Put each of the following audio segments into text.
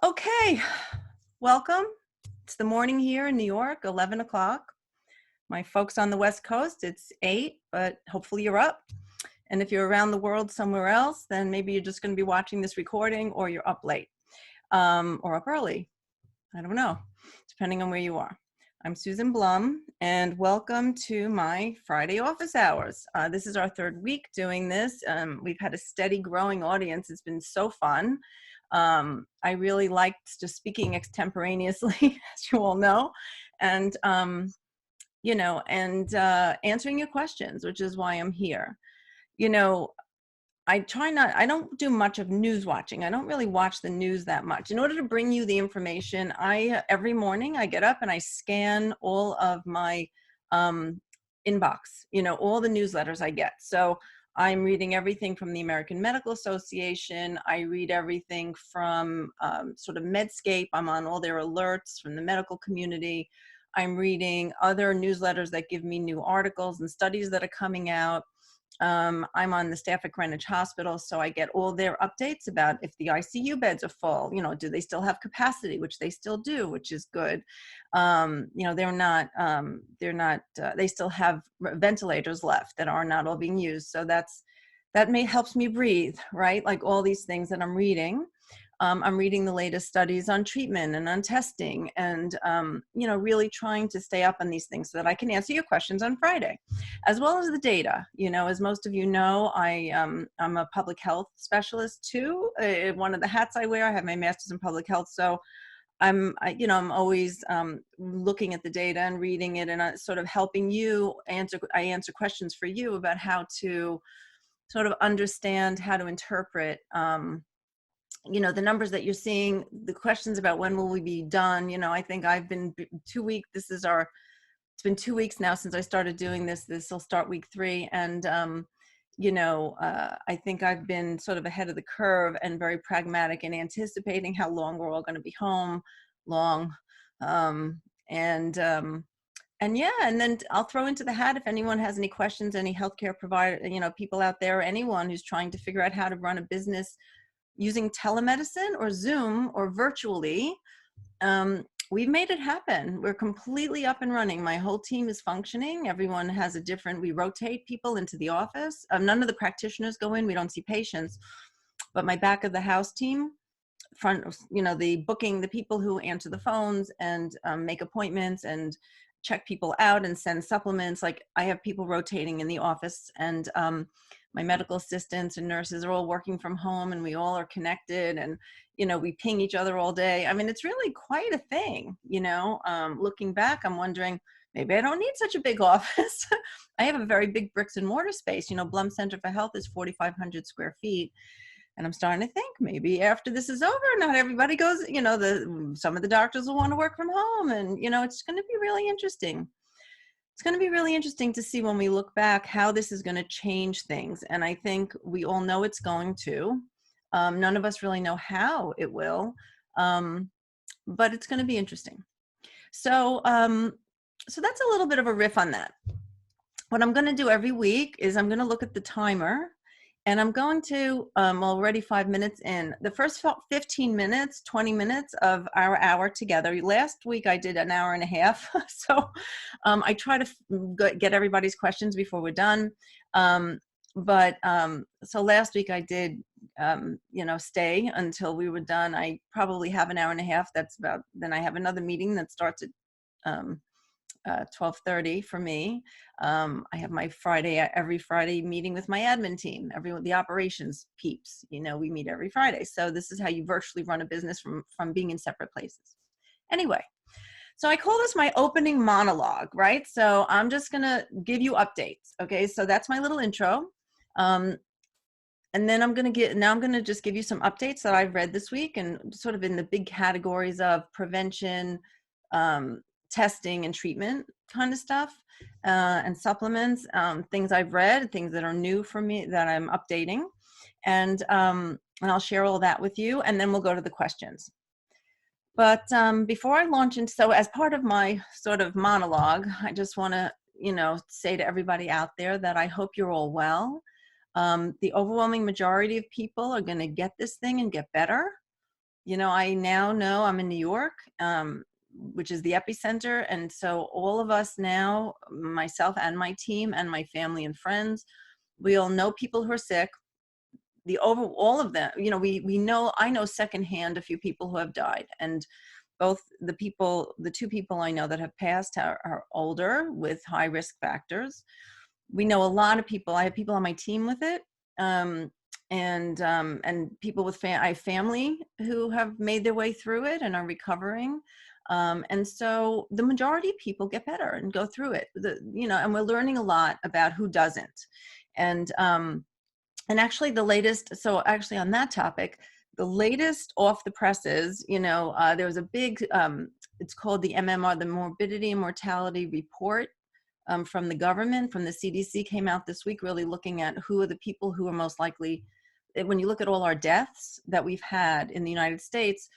Okay, welcome. It's the morning here in New York, 11 o'clock. My folks on the West Coast, it's 8, but hopefully you're up. And if you're around the world somewhere else, then maybe you're just going to be watching this recording or you're up late or up early. I don't know, depending on where you are. I'm Susan Blum, and welcome to my Friday office hours. This is our third week doing this. We've had a steady growing audience. It's been so fun. I really liked just speaking extemporaneously, as you all know, and answering your questions, which is why I'm here. You know, I don't do much of news watching. I don't really watch the news that much. In order to bring you the information, every morning I get up and I scan all of my inbox, all the newsletters I get. So I'm reading everything from the American Medical Association. I read everything from sort of Medscape. I'm on all their alerts from the medical community. I'm reading other newsletters that give me new articles and studies that are coming out. I'm on the staff at Greenwich Hospital, so I get all their updates about if the ICU beds are full, do they still have capacity, which they still do, which is good. They still have ventilators left that are not all being used. So that helps me breathe, right? Like all these things that I'm reading. I'm reading the latest studies on treatment and on testing and, really trying to stay up on these things so that I can answer your questions on Friday, as well as the data. As most of you know, I'm a public health specialist too. One of the hats I wear, I have my master's in public health. So I'm always looking at the data and reading it and sort of helping you answer. I answer questions for you about how to sort of understand how to interpret the numbers that you're seeing, the questions about when will we be done. I think I've been 2 weeks. It's been 2 weeks now since I started doing this. This will start week 3. And, I think I've been sort of ahead of the curve and very pragmatic in anticipating how long we're all going to be home, long. And yeah, and then I'll throw into the hat if anyone has any questions, any healthcare provider, people out there, anyone who's trying to figure out how to run a business using telemedicine or Zoom or virtually. We've made it happen. We're completely up and running. My whole team is functioning. Everyone has we rotate people into the office. None of the practitioners go in. We don't see patients, but my back of the house team, the people who answer the phones and make appointments and check people out and send supplements. Like I have people rotating in the office, and my medical assistants and nurses are all working from home, and we all are connected, and we ping each other all day. I mean, it's really quite a thing. Looking back, I'm wondering, maybe I don't need such a big office. I have a very big bricks and mortar space. Blum Center for Health is 4,500 square feet. And I'm starting to think maybe after this is over, not everybody goes, some of the doctors will want to work from home. And, it's going to be really interesting. It's going to be really interesting to see when we look back how this is going to change things. And I think we all know it's going to. None of us really know how it will, but it's going to be interesting. So that's a little bit of a riff on that. What I'm going to do every week is I'm going to look at the timer. And I'm going to, already 5 minutes in, the first 15 minutes, 20 minutes of our hour together. Last week I did an hour and a half. So I try to get everybody's questions before we're done. So last week I did, stay until we were done. I probably have an hour and a half. Then I have another meeting that starts at 12:30 for me. I have my every Friday meeting with my admin team, the operations peeps. We meet every Friday. So this is how you virtually run a business from being in separate places. Anyway, so I call this my opening monologue, right? So I'm just gonna give you updates. Okay, so that's my little intro. And then I'm going to just give you some updates that I've read this week, and sort of in the big categories of prevention, testing and treatment kind of stuff, and supplements, things I've read, things that are new for me that I'm updating. And I'll share all that with you, and then we'll go to the questions. But before I launch into, so as part of my sort of monologue, I just want to, say to everybody out there that I hope you're all well. The overwhelming majority of people are going to get this thing and get better. I now know I'm in New York, which is the epicenter. And so all of us now, myself and my team and my family and friends, we all know people who are sick. All of them, we know, I know secondhand a few people who have died. And both the two people I know that have passed are older with high risk factors. We know a lot of people. I have people on my team with it. And people with I have family who have made their way through it and are recovering. And so the majority of people get better and go through it. And we're learning a lot about who doesn't. And actually actually on that topic, the latest off the presses, there was a big, it's called the MMR, the Morbidity and Mortality Report, from the government, from the CDC, came out this week, really looking at who are the people who are most likely, when you look at all our deaths that we've had in the United States,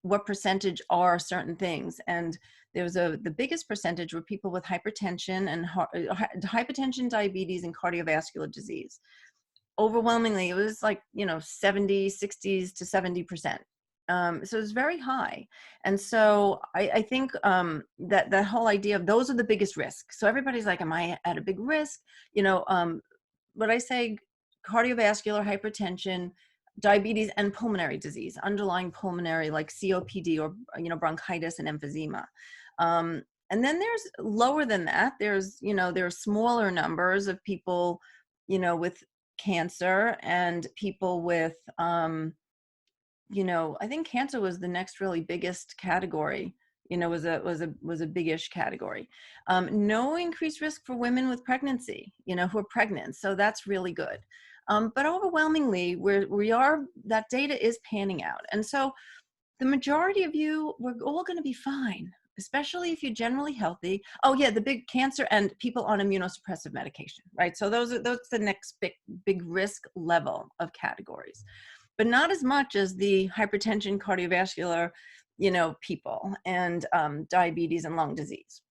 what percentage are certain things. And there was the biggest percentage were people with hypertension and hypertension, diabetes, and cardiovascular disease. Overwhelmingly, it was like, 60s to 70%. So it's very high. And so I think that whole idea of those are the biggest risks. So everybody's like, am I at a big risk? But I say cardiovascular, hypertension, diabetes, and pulmonary disease, underlying pulmonary, like COPD or, bronchitis and emphysema. And then there's lower than that. There's smaller numbers of people, with cancer and people with, I think cancer was the next really biggest category, was a biggish category. No increased risk for women with pregnancy, who are pregnant. So that's really good. But overwhelmingly, that data is panning out. And so the majority of you, we're all going to be fine, especially if you're generally healthy. Oh yeah, the big cancer and people on immunosuppressive medication, right? So those the next big risk level of categories, but not as much as the hypertension, cardiovascular, people, and diabetes and lung disease.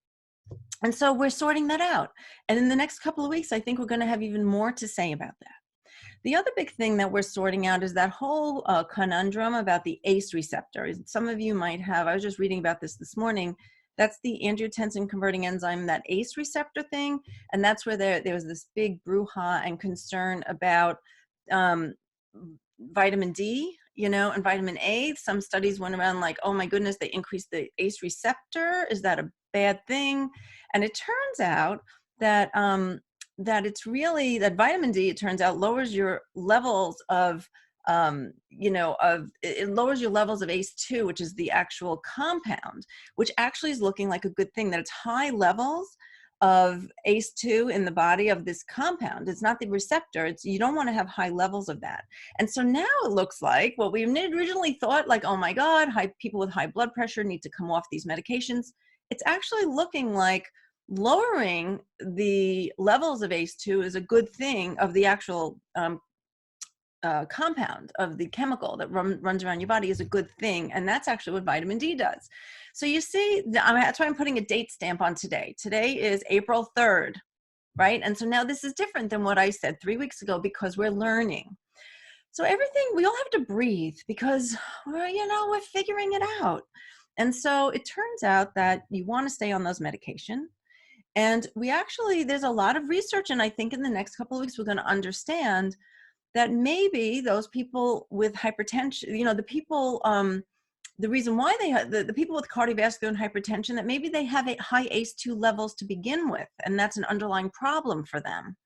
And so we're sorting that out. And in the next couple of weeks, I think we're going to have even more to say about that. The other big thing that we're sorting out is that whole conundrum about the ACE receptor. Some of you might have, I was just reading about this morning, that's the angiotensin converting enzyme, that ACE receptor thing. And that's where there was this big brouhaha and concern about vitamin D, and vitamin A. Some studies went around like, oh my goodness, they increased the ACE receptor. Is that a bad thing? And it turns out that it's really that vitamin D, it turns out, lowers your levels of, it lowers your levels of ACE2, which is the actual compound, which actually is looking like a good thing, that it's high levels of ACE2 in the body of this compound. It's not the receptor. You don't want to have high levels of that. And so now it looks like what we originally thought, like, oh my God, people with high blood pressure need to come off these medications. It's actually looking like lowering the levels of ACE2 is a good thing, of the actual compound, of the chemical that runs around your body, is a good thing. And that's actually what vitamin D does. So you see, that's why I'm putting a date stamp on today. Today is April 3rd, right? And so now this is different than what I said 3 weeks ago, because we're learning. So we all have to breathe, because we're figuring it out. And so it turns out that you want to stay on those medications. And there's a lot of research, and I think in the next couple of weeks, we're going to understand that maybe those people with hypertension, the people, the reason why they have the people with cardiovascular and hypertension, that maybe they have high ACE2 levels to begin with, and that's an underlying problem for them,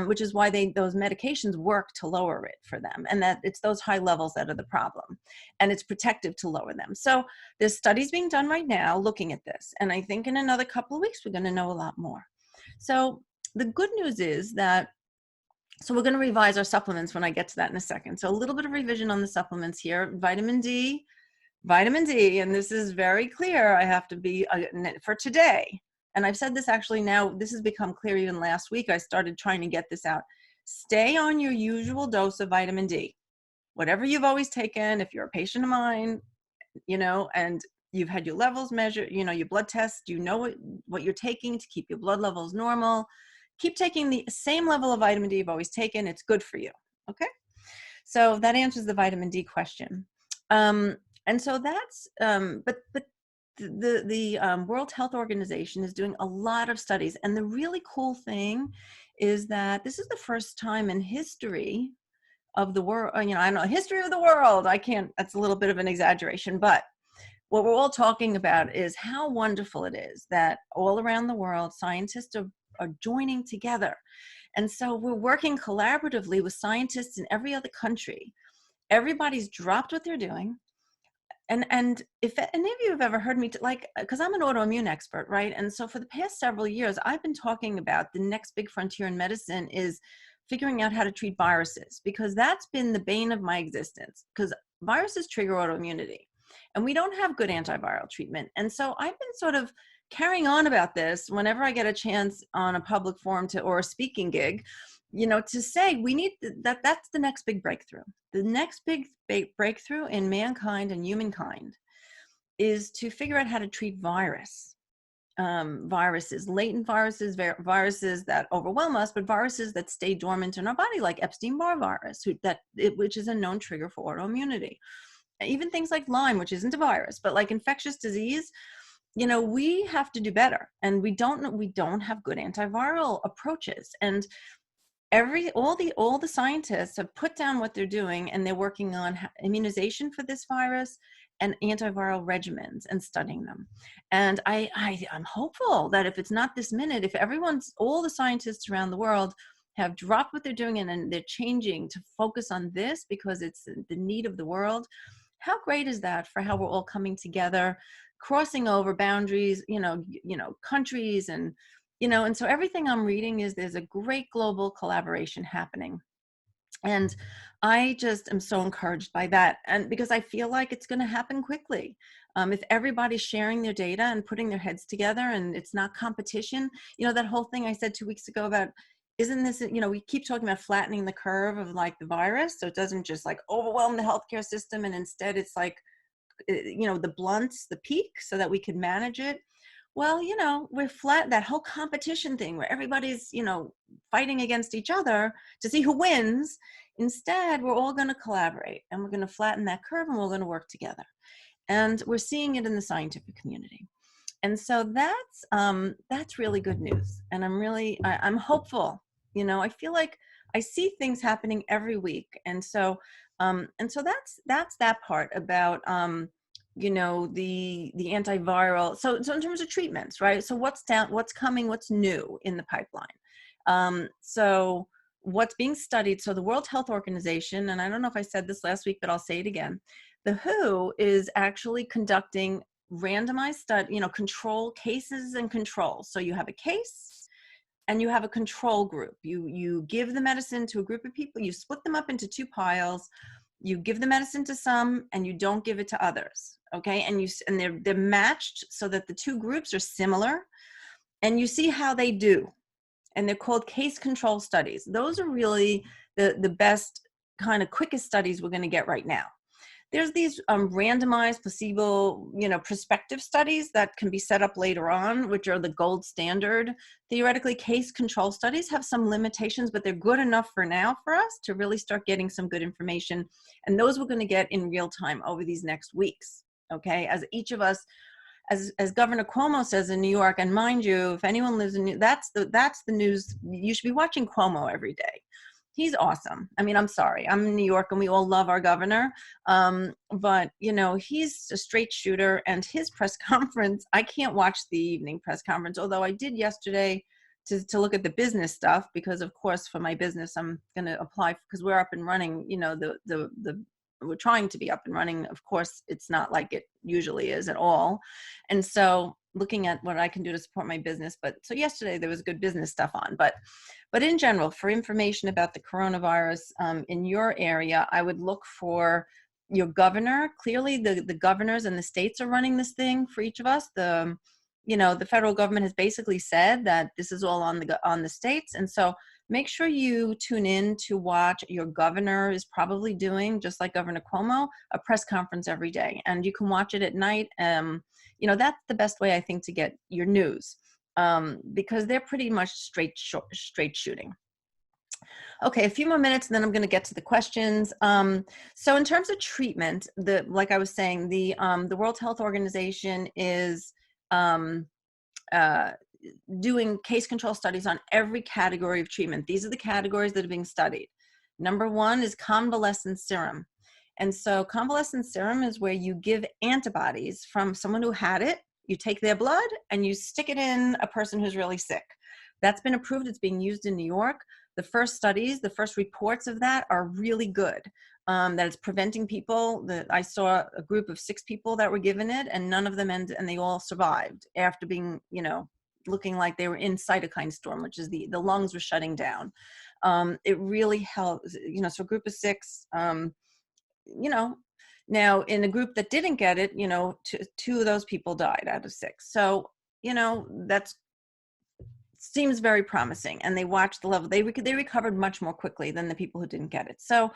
which is why those medications work to lower it for them, and that it's those high levels that are the problem, and it's protective to lower them. So there's studies being done right now looking at this, and I think in another couple of weeks we're going to know a lot more. So the good news is that, so we're going to revise our supplements when I get to that in a second. So a little bit of revision on the supplements here. Vitamin D, and this is very clear. I have to be for today. And I've said this actually now, this has become clear even last week. I started trying to get this out. Stay on your usual dose of vitamin D, whatever you've always taken. If you're a patient of mine, and you've had your levels measured, your blood test, what you're taking to keep your blood levels normal. Keep taking the same level of vitamin D you've always taken. It's good for you. Okay. So that answers the vitamin D question. And so that's, but the World Health Organization is doing a lot of studies. And the really cool thing is that this is the first time in history of the world, you know, I don't know, history of the world. I can't, that's a little bit of an exaggeration, but what we're all talking about is how wonderful it is that all around the world, scientists are joining together. And so we're working collaboratively with scientists in every other country. Everybody's dropped what they're doing. And if any of you have ever heard me, like, because I'm an autoimmune expert, right? And so for the past several years, I've been talking about the next big frontier in medicine is figuring out how to treat viruses, because that's been the bane of my existence, because viruses trigger autoimmunity and we don't have good antiviral treatment. And so I've been sort of carrying on about this whenever I get a chance on a public forum or a speaking gig, you know, to say we need that's the next big breakthrough. The next big breakthrough in mankind and humankind is to figure out how to treat viruses, latent viruses, viruses that overwhelm us, but viruses that stay dormant in our body, like Epstein-Barr virus, which is a known trigger for autoimmunity. Even things like Lyme, which isn't a virus, but like infectious disease, you know, we have to do better, and we don't have good antiviral approaches. And all the scientists have put down what they're doing, and they're working on immunization for this virus and antiviral regimens and studying them. And I'm hopeful that if it's not this minute, if all the scientists around the world have dropped what they're doing and they're changing to focus on this because it's the need of the world, how great is that for how we're all coming together, crossing over boundaries, you know, countries, and you know, and so everything I'm reading is there's a great global collaboration happening. And I just am so encouraged by that. And because I feel like it's going to happen quickly. If everybody's sharing their data and putting their heads together and it's not competition, you know, that whole thing I said 2 weeks ago about, isn't this, you know, we keep talking about flattening the curve of like the virus. So it doesn't just like overwhelm the healthcare system. And instead it's like, you know, the blunts the peak so that we can manage it. Well, you know, we're that whole competition thing where everybody's, you know, fighting against each other to see who wins. Instead, we're all going to collaborate and we're going to flatten that curve and we're going to work together. And we're seeing it in the scientific community. And so that's really good news. And I'm hopeful. You know, I feel like I see things happening every week. And so that's that part about, you know, the antiviral. So in terms of treatments, right? So what's coming, what's new in the pipeline? So what's being studied. So the World Health Organization, and I don't know if I said this last week, but I'll say it again. The WHO is actually conducting randomized study, you know, control cases and controls. So you have a case and you have a control group. You give the medicine to a group of people, you split them up into two piles. You give the medicine to some and you don't give it to others. Okay. And they're matched so that the two groups are similar, and you see how they do. And they're called case control studies. Those are really the best kind of quickest studies we're going to get right now. There's these randomized placebo, you know, prospective studies that can be set up later on, which are the gold standard. Theoretically, case control studies have some limitations, but they're good enough for now for us to really start getting some good information. And those we're going to get in real time over these next weeks. Okay, as each of us, as Governor Cuomo says in New York, and mind you, if anyone lives in that's the news. You should be watching Cuomo every day. He's awesome. I mean, I'm sorry, I'm in New York and we all love our governor. But you know, he's a straight shooter, and his press conference, I can't watch the evening press conference, although I did yesterday to look at the business stuff, because of course for my business, I'm going to apply because we're up and running, you know, we're trying to be up and running. Of course, it's not like it usually is at all. And so looking at what I can do to support my business. But so yesterday there was good business stuff on, but in general, for information about the coronavirus in your area, I would look for your governor. Clearly the governors and the states are running this thing for each of us. You know, the federal government has basically said that this is all on the states. And so make sure you tune in to watch. Your governor is probably doing, just like Governor Cuomo, a press conference every day. And you can watch it at night. You know, that's the best way, I think, to get your news, because they're pretty much straight shooting. Okay, a few more minutes and then I'm going to get to the questions. So in terms of treatment, like I was saying, the World Health Organization is um, uh, doing case control studies on every category of treatment. These are the categories that are being studied. Number one is convalescent serum. And so convalescent serum is where you give antibodies from someone who had it. You take their blood and you stick it in a person who's really sick. That's been approved. It's being used in New York. The first studies, the first reports of that are really good. That it's preventing people. I saw a group of 6 people that were given it, and none of them ended, and they all survived after being, looking like they were in cytokine storm, which is the lungs were shutting down. It really helps, so a group of 6, you know, now in a group that didn't get it, 2 of those people died out of 6. So, that's seems very promising. And they watched the level, they recovered much more quickly than the people who didn't get it. So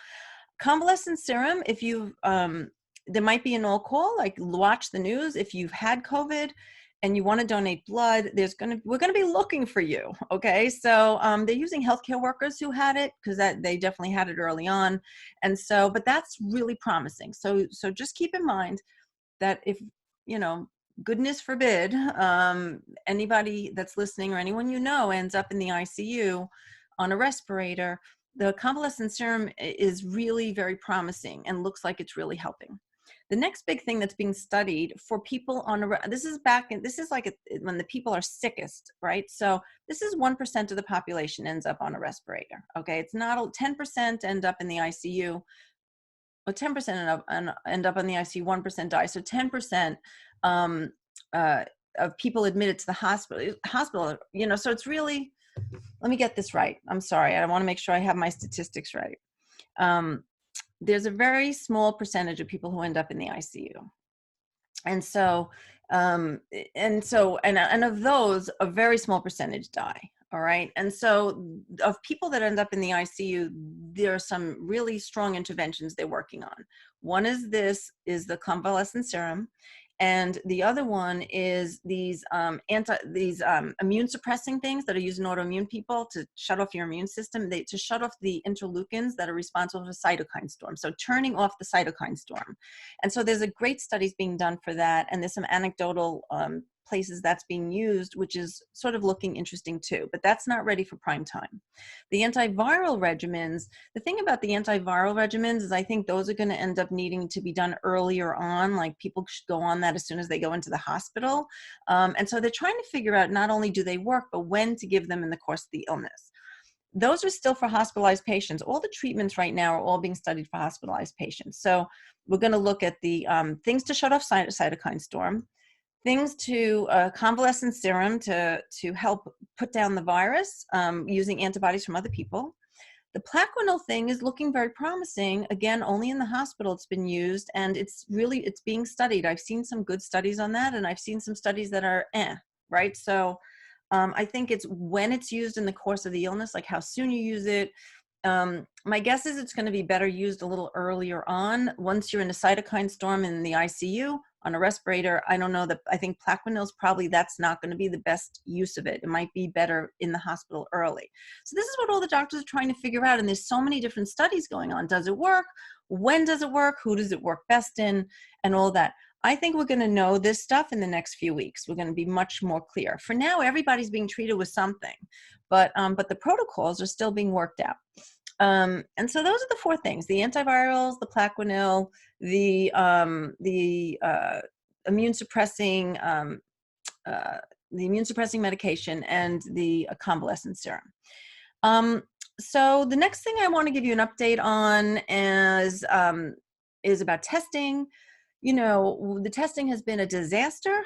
convalescent serum, if you there might be an all call, like watch the news. If you've had COVID and you want to donate blood, we're going to be looking for you. Okay. So they're using healthcare workers who had it, because they definitely had it early on. And so, but that's really promising. So just keep in mind that if, goodness forbid, anybody that's listening or anyone ends up in the ICU on a respirator, the convalescent serum is really very promising and looks like it's really helping. The next big thing that's being studied for people this is like when the people are sickest, right? So this is 1% of the population ends up on a respirator. Okay, it's not 10% end up in the ICU. Well, 10% end up in the ICU, 1% die. So 10% of people admitted to the hospital, so it's really, let me get this right. I'm sorry. I want to make sure I have my statistics right. There's a very small percentage of people who end up in the ICU. And so, and of those, a very small percentage die. All right. And so of people that end up in the ICU, there are some really strong interventions they're working on. One is the convalescent serum. And the other one is these immune suppressing things that are used in autoimmune people to shut off your immune system, to shut off the interleukins that are responsible for cytokine storm. So turning off the cytokine storm. And so there's a great studies being done for that. And there's some anecdotal places that's being used, which is sort of looking interesting too, but that's not ready for prime time. The antiviral regimens, the thing about the antiviral regimens is I think those are going to end up needing to be done earlier on. Like people should go on that as soon as they go into the hospital. And so they're trying to figure out not only do they work, but when to give them in the course of the illness. Those are still for hospitalized patients. All the treatments right now are all being studied for hospitalized patients. So we're going to look at the things to shut off cytokine storm, things to convalescent serum to help put down the virus using antibodies from other people. The Plaquenil thing is looking very promising. Again, only in the hospital it's been used, and it's being studied. I've seen some good studies on that, and I've seen some studies that are right? So I think it's when it's used in the course of the illness, like how soon you use it. My guess is it's going to be better used a little earlier on. Once you're in a cytokine storm in the ICU on a respirator, I don't know that. I think Plaquenil's probably, that's not going to be the best use of it. It might be better in the hospital early. So this is what all the doctors are trying to figure out. And there's so many different studies going on. Does it work? When does it work? Who does it work best in? And all that. I think we're going to know this stuff in the next few weeks. We're going to be much more clear. For now, everybody's being treated with something, but the protocols are still being worked out. And so those are the 4 things: the antivirals, the Plaquenil, the immune suppressing medication, and the convalescent serum. So the next thing I want to give you an update on is about testing. The testing has been a disaster,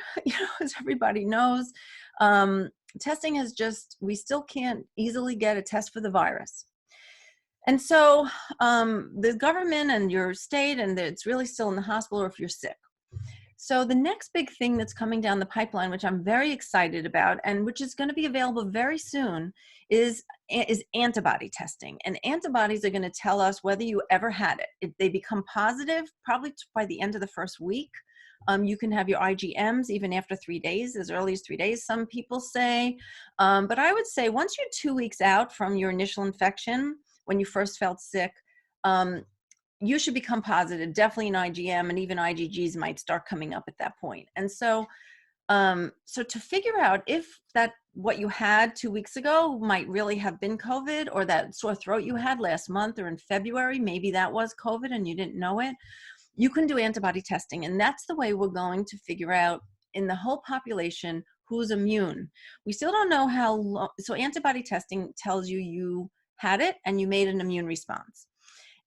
as everybody knows. Testing has we still can't easily get a test for the virus. And so the government and your state, and it's really still in the hospital, or if you're sick. So the next big thing that's coming down the pipeline, which I'm very excited about, and which is going to be available very soon, is antibody testing. And antibodies are going to tell us whether you ever had it. If they become positive, probably by the end of the first week. You can have your IgMs even after 3 days, as early as 3 days, some people say. But I would say once you're 2 weeks out from your initial infection, when you first felt sick, um, you should become positive, definitely an IgM, and even IgGs might start coming up at that point. And so, so to figure out if that what you had 2 weeks ago might really have been COVID, or that sore throat you had last month or in February, maybe that was COVID and you didn't know it, you can do antibody testing. And that's the way we're going to figure out in the whole population who's immune. We still don't know how long, so antibody testing tells you you had it and you made an immune response.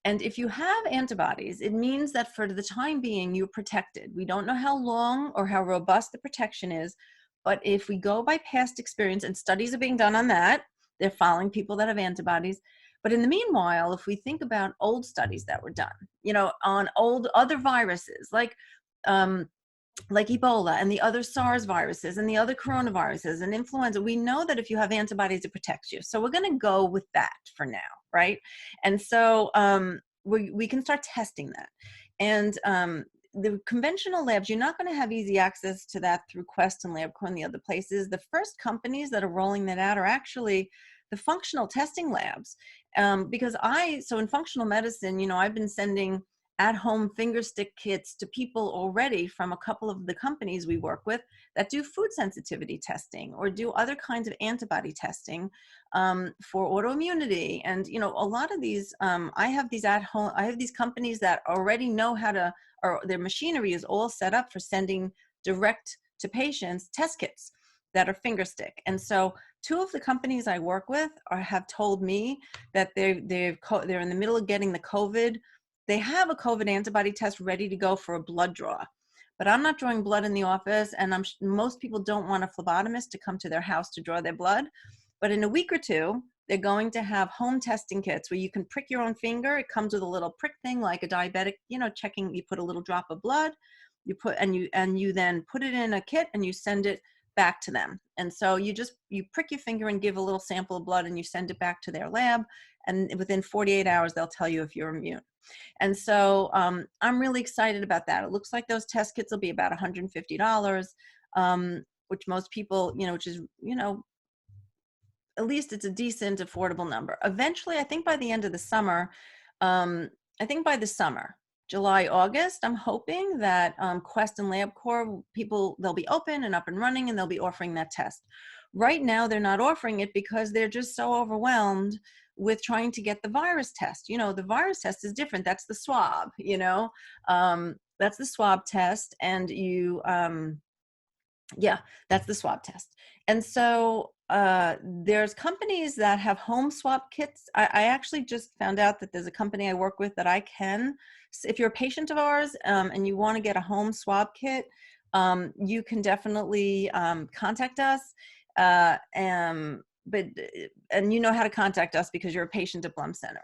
And if you have antibodies, it means that for the time being, you're protected. We don't know how long or how robust the protection is, but if we go by past experience, and studies are being done on that, they're following people that have antibodies. But in the meanwhile, if we think about old studies that were done, on old other viruses um, like Ebola and the other SARS viruses and the other coronaviruses and influenza, we know that if you have antibodies, it protects you. So we're going to go with that for now, right? And so we can start testing that. And the conventional labs, you're not going to have easy access to that through Quest and LabCorp and the other places. The first companies that are rolling that out are actually the functional testing labs. So in functional medicine, I've been sending at-home finger stick kits to people already from a couple of the companies we work with that do food sensitivity testing or do other kinds of antibody testing for autoimmunity. And a lot of these, I have these companies that already know how to, or their machinery is all set up for sending direct to patients test kits that are finger stick. And so two of the companies I work with have told me that they're in the middle of getting the COVID. They have a COVID antibody test ready to go for a blood draw, but I'm not drawing blood in the office, and most people don't want a phlebotomist to come to their house to draw their blood. But in a week or two, they're going to have home testing kits where you can prick your own finger. It comes with a little prick thing like a diabetic, checking. You put a little drop of blood, you then put it in a kit and you send it back to them. And so you prick your finger and give a little sample of blood and you send it back to their lab. And within 48 hours, they'll tell you if you're immune. And so I'm really excited about that. It looks like those test kits will be about $150, which most people, which is, at least it's a decent, affordable number. Eventually, I think by the end of the summer, July, August, I'm hoping that Quest and LabCorp they'll be open and up and running and they'll be offering that test. Right now, they're not offering it because they're just so overwhelmed with trying to get the virus test. The virus test is different. That's the swab, that's the swab test. And that's the swab test. And so there's companies that have home swab kits. I actually just found out that there's a company I work with that if you're a patient of ours and you want to get a home swab kit, you can definitely contact us. And you know how to contact us because you're a patient at Blum Center.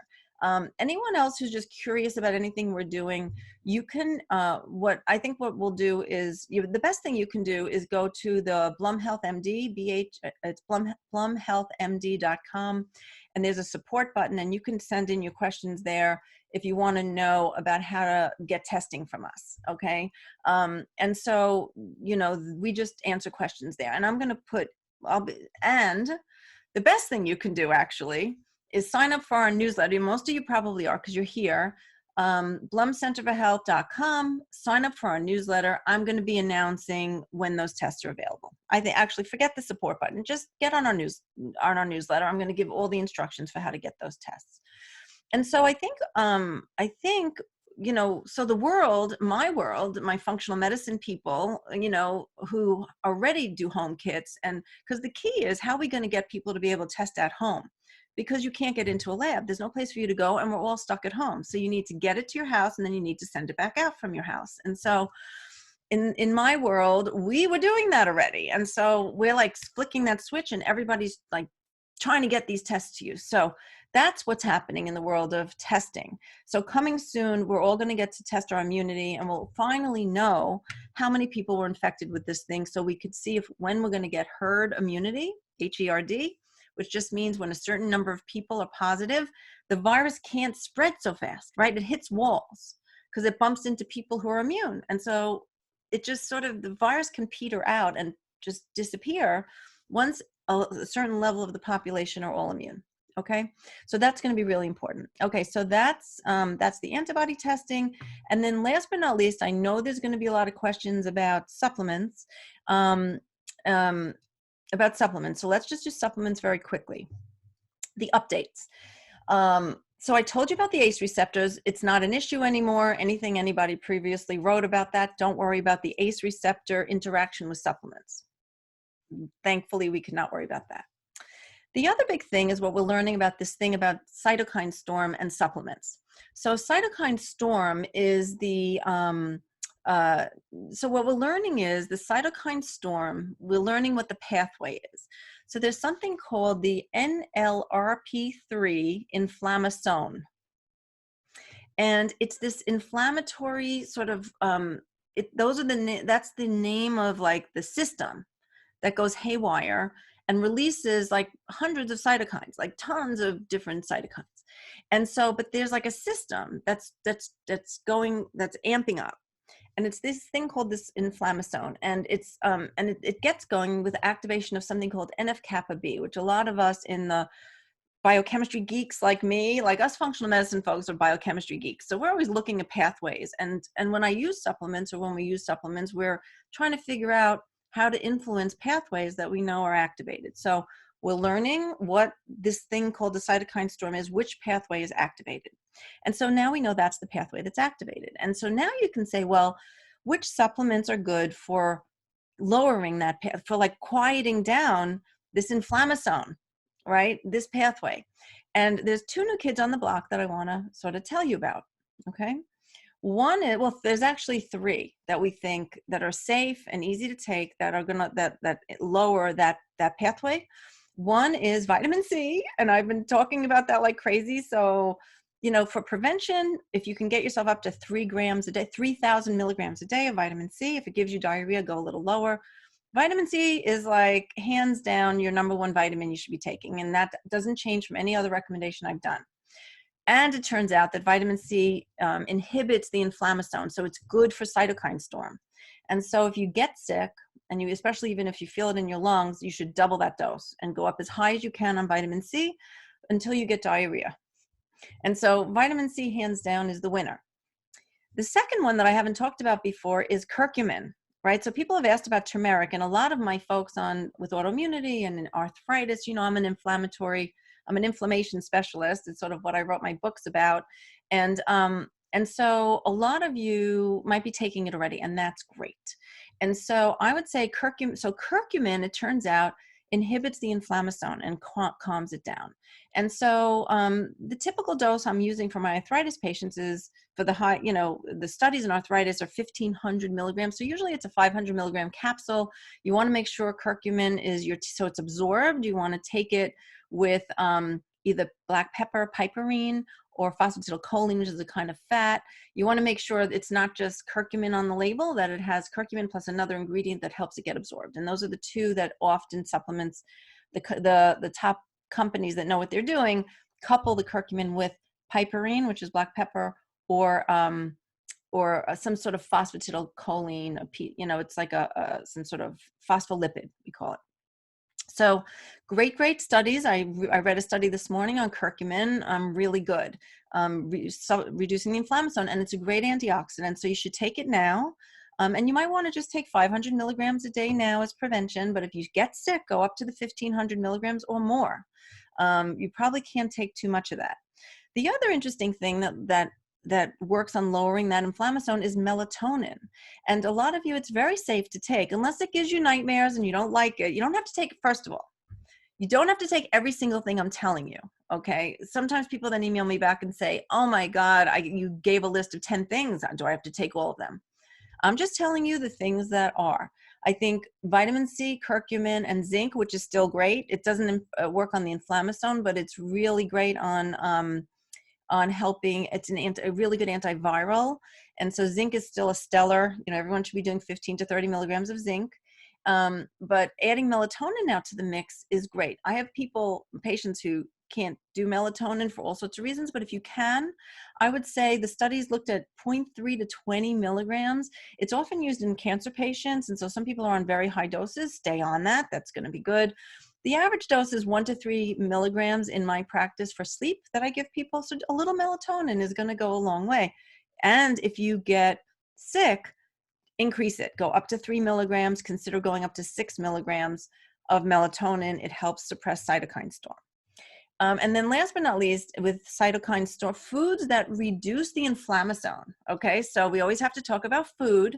Anyone else who's just curious about anything we're doing, you can, what we'll do is, the best thing you can do is go to the Blum Health MD, it's blumhealthmd.com, and there's a support button, and you can send in your questions there if you want to know about how to get testing from us, okay? And so, we just answer questions there. And I'm going to and the best thing you can do actually is sign up for our newsletter. Most of you probably are because you're here. blumcenterforhealth.com. Sign up for our newsletter. I'm going to be announcing when those tests are available. Actually forget the support button. Just get on our newsletter. I'm going to give all the instructions for how to get those tests. And so I think so the world, my functional medicine people, who already do home kits, and because the key is how are we going to get people to be able to test at home? Because you can't get into a lab. There's no place for you to go, and we're all stuck at home. So you need to get it to your house, and then you need to send it back out from your house. And so in my world, we were doing that already. And so we're like flicking that switch, and everybody's like trying to get these tests to you. So that's what's happening in the world of testing. So coming soon, we're all going to get to test our immunity, and we'll finally know how many people were infected with this thing, so we could see if when we're going to get herd immunity, HERD, which just means when a certain number of people are positive, the virus can't spread so fast, right? It hits walls because it bumps into people who are immune. And so it just sort of, the virus can peter out and just disappear once a certain level of the population are all immune. Okay, so that's going to be really important. Okay, so that's the antibody testing. And then last but not least, I know there's going to be a lot of questions about supplements. So let's just do supplements very quickly. The updates. So I told you about the ACE receptors. It's not an issue anymore. Anything anybody previously wrote about that, don't worry about the ACE receptor interaction with supplements. Thankfully, we could not worry about that. The other big thing is what we're learning about this thing about cytokine storm and supplements. So cytokine storm is the, so what we're learning is the cytokine storm, we're learning what the pathway is. So there's something called the NLRP3 inflammasome. And it's this inflammatory sort of, that's the name of like the system that goes haywire and releases like hundreds of cytokines, like tons of different cytokines. And so, but there's like a system that's amping up. And it's this thing called this inflammasome. And it gets going with activation of something called NF-kappa B, which a lot of us in the biochemistry geeks like me, like us functional medicine folks are biochemistry geeks. So we're always looking at pathways. And when I use supplements, or when we use supplements, we're trying to figure out how to influence pathways that we know are activated. So we're learning what this thing called the cytokine storm is, which pathway is activated. And so now we know that's the pathway that's activated. And so now you can say, well, which supplements are good for lowering that path, for like quieting down this inflammasome, right? This pathway. And there's two new kids on the block that I want to sort of tell you about, okay? One is, well, there's actually three that we think that are safe and easy to take that are gonna that lower that pathway. One is vitamin C, and I've been talking about that like crazy. So, you know, for prevention, if you can get yourself up to 3 grams a day, 3,000 milligrams a day of vitamin C, if it gives you diarrhea, go a little lower. Vitamin C is like hands down your number one vitamin you should be taking, and that doesn't change from any other recommendation I've done. And it turns out that vitamin C inhibits the inflammasome, so it's good for cytokine storm. And so if you get sick, and you, especially even if you feel it in your lungs, you should double that dose and go up as high as you can on vitamin C until you get diarrhea. And so vitamin C, hands down, is the winner. The second one that I haven't talked about before is curcumin, right? So people have asked about turmeric, and a lot of my folks with autoimmunity and arthritis, you know, I'm an inflammation specialist. It's sort of what I wrote my books about. And so a lot of you might be taking it already, and that's great. And so I would say curcumin, it turns out, inhibits the inflammasome and calms it down. And so the typical dose I'm using for my arthritis patients is, for the high, you know, the studies in arthritis are 1,500 milligrams. So usually it's a 500 milligram capsule. You want to make sure curcumin is so it's absorbed. You want to take it with either black pepper, piperine, or phosphatidylcholine, which is a kind of fat. You want to make sure it's not just curcumin on the label, that it has curcumin plus another ingredient that helps it get absorbed. And those are the two that often supplements, the top companies that know what they're doing, couple the curcumin with piperine, which is black pepper, or some sort of phosphatidylcholine. You know, it's like some sort of phospholipid, we call it. So great studies. I read a study this morning on curcumin, really good, reducing the inflammasome, and it's a great antioxidant. So you should take it now. And you might want to just take 500 milligrams a day now as prevention, but if you get sick, go up to the 1,500 milligrams or more. You probably can't take too much of that. The other interesting thing that works on lowering that inflammasome is melatonin. And a lot of you, it's very safe to take, unless it gives you nightmares and you don't like it. You don't have to take it, first of all. You don't have to take every single thing I'm telling you, okay? Sometimes people then email me back and say, oh my God, you gave a list of 10 things. Do I have to take all of them? I'm just telling you the things that are. I think vitamin C, curcumin, and zinc, which is still great. It doesn't work on the inflammasome, but it's really great on on helping. It's a really good antiviral. And so zinc is still a stellar, everyone should be doing 15 to 30 milligrams of zinc. But adding melatonin now to the mix is great. I have patients who can't do melatonin for all sorts of reasons, but if you can, I would say the studies looked at 0.3 to 20 milligrams. It's often used in cancer patients, and so some people are on very high doses. Stay on that. That's going to be good. The average dose is 1 to 3 milligrams in my practice for sleep that I give people. So a little melatonin is going to go a long way. And if you get sick, increase it. Go up to 3 milligrams. Consider going up to 6 milligrams of melatonin. It helps suppress cytokine storm. And then last but not least, with cytokine storm, foods that reduce the inflammasome. Okay, so we always have to talk about food.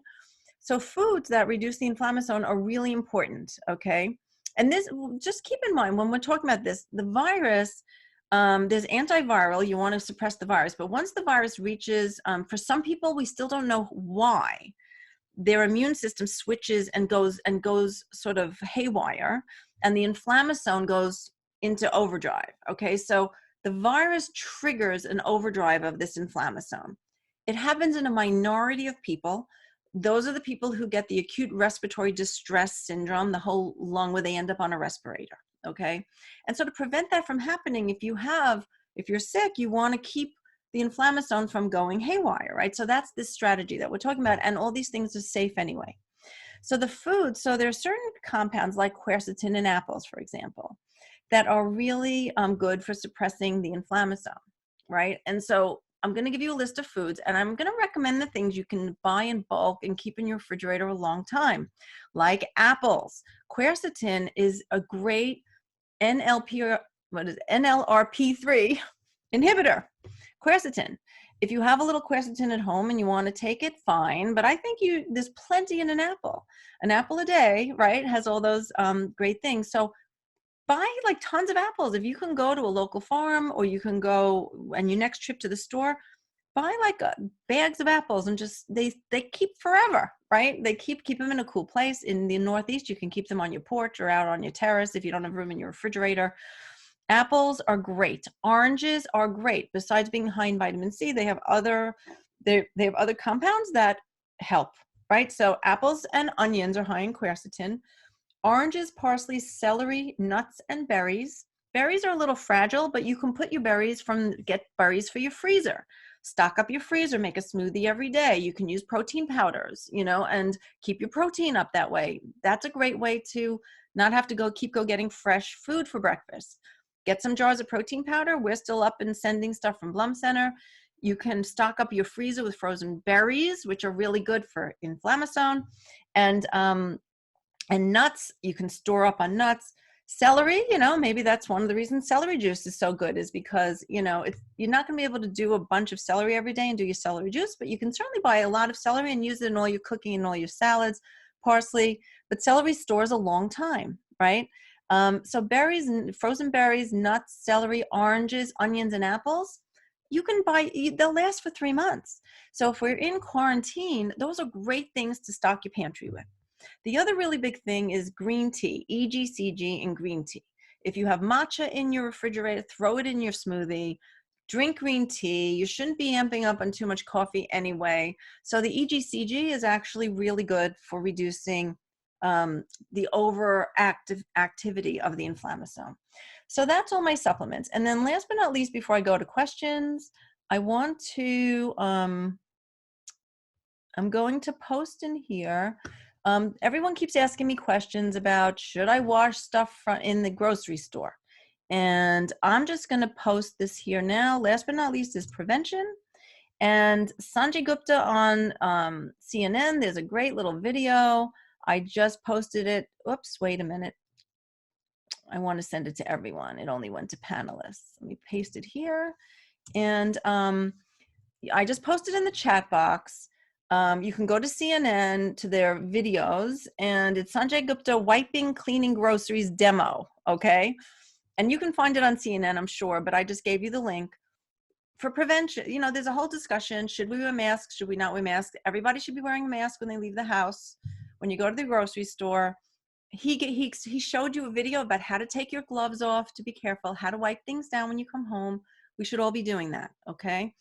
So foods that reduce the inflammasome are really important. Okay, and this, just keep in mind when we're talking about this, the virus, there's antiviral, you want to suppress the virus, but once the virus reaches, for some people, we still don't know why, their immune system switches and goes sort of haywire, and the inflammasome goes into overdrive. Okay, so the virus triggers an overdrive of this inflammasome. It happens in a minority of people. Those are the people who get the acute respiratory distress syndrome, the whole lung where they end up on a respirator. Okay, and so to prevent that from happening, if you're sick, you want to keep the inflammasome from going haywire, right? So that's this strategy that we're talking about, and all these things are safe anyway. So the food, so there are certain compounds like quercetin in apples, for example, that are really good for suppressing the inflammasome, right? And so I'm going to give you a list of foods, and I'm going to recommend the things you can buy in bulk and keep in your refrigerator a long time, like apples. Quercetin is a great NLRP3 inhibitor. Quercetin. If you have a little quercetin at home and you want to take it, fine. But I think there's plenty in an apple. An apple a day, right, has all those great things. So buy like tons of apples. If you can go to a local farm, or you can go on your next trip to the store, buy like bags of apples, and just they keep forever, right? They keep them in a cool place. In the Northeast, you can keep them on your porch or out on your terrace if you don't have room in your refrigerator. Apples are great. Oranges are great. Besides being high in vitamin C, they have other compounds that help, right? So apples and onions are high in quercetin. Oranges, parsley, celery, nuts, and berries. Berries are a little fragile, but you can put your get berries for your freezer. Stock up your freezer, make a smoothie every day. You can use protein powders, and keep your protein up that way. That's a great way to not have to keep getting fresh food for breakfast. Get some jars of protein powder. We're still up and sending stuff from Blum Center. You can stock up your freezer with frozen berries, which are really good for inflammasome. And nuts, you can store up on nuts. Celery, maybe that's one of the reasons celery juice is so good, is because, you're not going to be able to do a bunch of celery every day and do your celery juice, but you can certainly buy a lot of celery and use it in all your cooking and all your salads. Parsley, but celery stores a long time, right? So berries, frozen berries, nuts, celery, oranges, onions, and apples, you can buy, they'll last for 3 months. So if we're in quarantine, those are great things to stock your pantry with. The other really big thing is green tea, EGCG and green tea. If you have matcha in your refrigerator, throw it in your smoothie. Drink green tea. You shouldn't be amping up on too much coffee anyway. So the EGCG is actually really good for reducing the overactive activity of the inflammasome. So that's all my supplements. And then last but not least, before I go to questions, I want to, I'm going to post in here. Everyone keeps asking me questions about, should I wash stuff in the grocery store? And I'm just going to post this here now. Last but not least is prevention. And Sanjay Gupta on CNN, there's a great little video. I just posted it. Oops, wait a minute. I want to send it to everyone. It only went to panelists. Let me paste it here. And I just posted in the chat box. You can go to CNN to their videos, and it's Sanjay Gupta wiping, cleaning groceries demo, okay? And you can find it on CNN, I'm sure, but I just gave you the link. For prevention, there's a whole discussion. Should we wear masks? Should we not wear masks? Everybody should be wearing a mask when they leave the house. When you go to the grocery store, he showed you a video about how to take your gloves off to be careful, how to wipe things down when you come home. We should all be doing that, okay?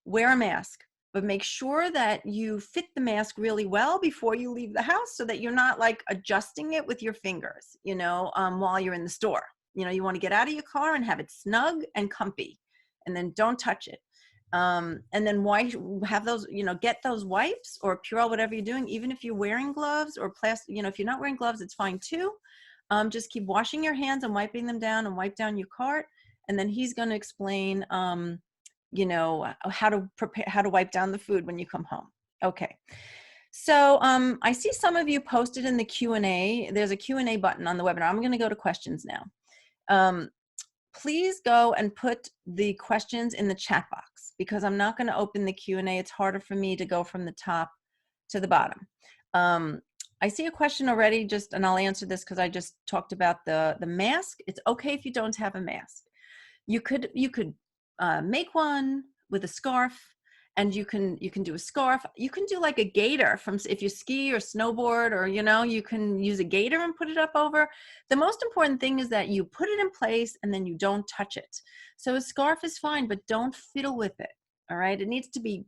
Wear a mask, but make sure that you fit the mask really well before you leave the house so that you're not like adjusting it with your fingers, while you're in the store. You want to get out of your car and have it snug and comfy, and then don't touch it. And then have those, get those wipes or Purell, whatever you're doing, even if you're wearing gloves or plastic, if you're not wearing gloves, it's fine too. Just keep washing your hands and wiping them down, and wipe down your cart. And then he's going to explain, how to wipe down the food when you come home. Okay. So I see some of you posted in the Q&A. There's a Q&A button on the webinar. I'm going to go to questions now. Please go and put the questions in the chat box, because I'm not going to open the Q&A. It's harder for me to go from the top to the bottom. I see a question already, and I'll answer this because I just talked about the mask. It's okay if you don't have a mask. You could make one with a scarf, and you can do a scarf. You can do like a gaiter if you ski or snowboard, or you can use a gaiter and put it up over. The most important thing is that you put it in place and then you don't touch it. So a scarf is fine, but don't fiddle with it. All right, it needs to be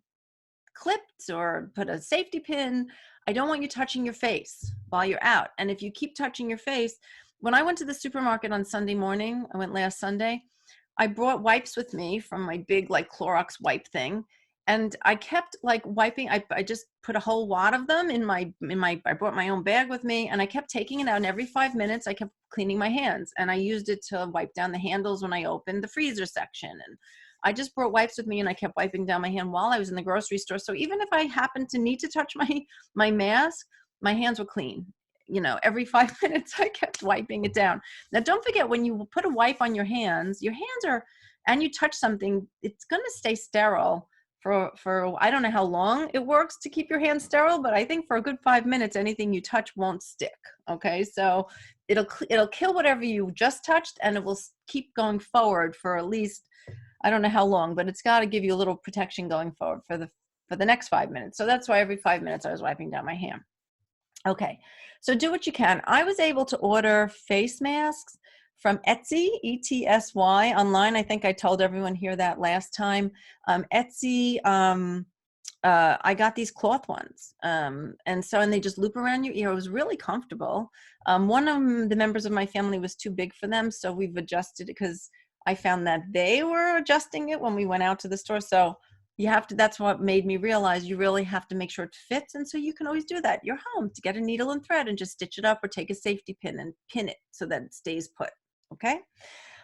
clipped or put a safety pin. I don't want you touching your face while you're out. And if you keep touching your face, when I went to the supermarket on Sunday morning, I went last Sunday, I brought wipes with me from my big like Clorox wipe thing. And I kept like wiping. I just put a whole wad of them in my, I brought my own bag with me, and I kept taking it out, and every 5 minutes I kept cleaning my hands, and I used it to wipe down the handles when I opened the freezer section. And I just brought wipes with me, and I kept wiping down my hand while I was in the grocery store. So even if I happened to need to touch my mask, my hands were clean. Every 5 minutes I kept wiping it down. Now, don't forget, when you put a wipe on your hands and you touch something, it's going to stay sterile for I don't know how long it works to keep your hands sterile, but I think for a good 5 minutes, anything you touch won't stick. Okay, so it'll kill whatever you just touched, and it will keep going forward for at least, I don't know how long, but it's got to give you a little protection going forward for the next 5 minutes. So that's why every 5 minutes I was wiping down my hand. Okay, so do what you can. I was able to order face masks from Etsy, ETSY, online. I think I told everyone here that last time. Etsy, I got these cloth ones. And they just loop around your ear. It was really comfortable. One of the members of my family was too big for them, so we've adjusted it, because I found that they were adjusting it when we went out to the store. So that's what made me realize you really have to make sure it fits. And so you can always do that. You're home to get a needle and thread and just stitch it up, or take a safety pin and pin it so that it stays put. Okay.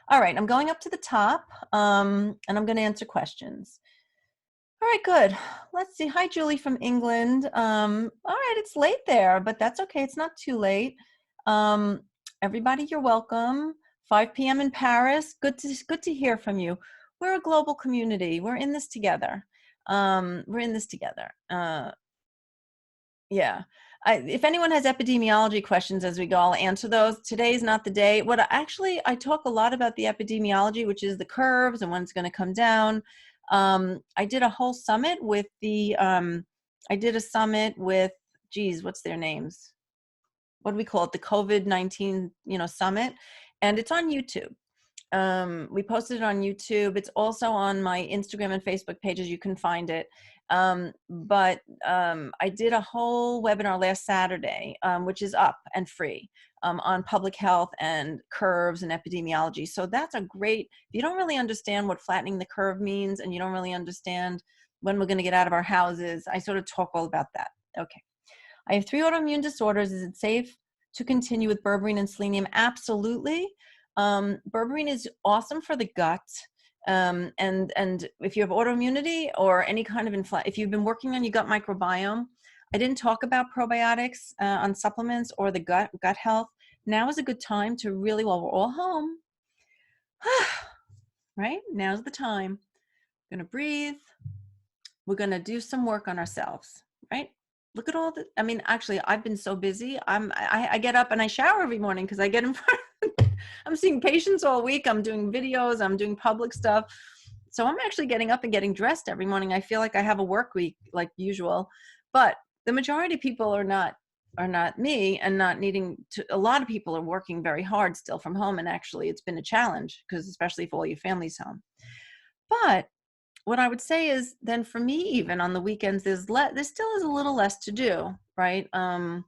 All right. I'm going up to the top, and I'm going to answer questions. All right, good. Let's see. Hi, Julie from England. All right. It's late there, but that's okay. It's not too late. Everybody, you're welcome. 5 p.m. in Paris. Good to hear from you. We're a global community. We're in this together. Yeah. If anyone has epidemiology questions as we go, I'll answer those. Today's not the day. I talk a lot about the epidemiology, which is the curves and when it's going to come down. I did a whole summit with what's their names? What do we call it? The COVID-19, summit. And it's on YouTube. We posted it on YouTube. It's also on my Instagram and Facebook pages. You can find it. I did a whole webinar last Saturday, which is up and free, on public health and curves and epidemiology. So that's if you don't really understand what flattening the curve means, and you don't really understand when we're going to get out of our houses, I sort of talk all about that. Okay. I have 3 autoimmune disorders. Is it safe to continue with berberine and selenium? Absolutely. Berberine is awesome for the gut. And if you have autoimmunity or any kind of if you've been working on your gut microbiome, I didn't talk about probiotics on supplements or the gut health. Now is a good time to really, while we're all home, right? Now's the time. We're going to breathe. We're going to do some work on ourselves, right? Look at all actually, I've been so busy. I get up and I shower every morning because I get in front. I'm seeing patients all week. I'm doing videos. I'm doing public stuff. So I'm actually getting up and getting dressed every morning. I feel like I have a work week like usual, but the majority of people are not me, and not needing to. A lot of people are working very hard still from home. And actually it's been a challenge, because especially if all your family's home. But what I would say is then for me, even on the weekends, there still is a little less to do, right? And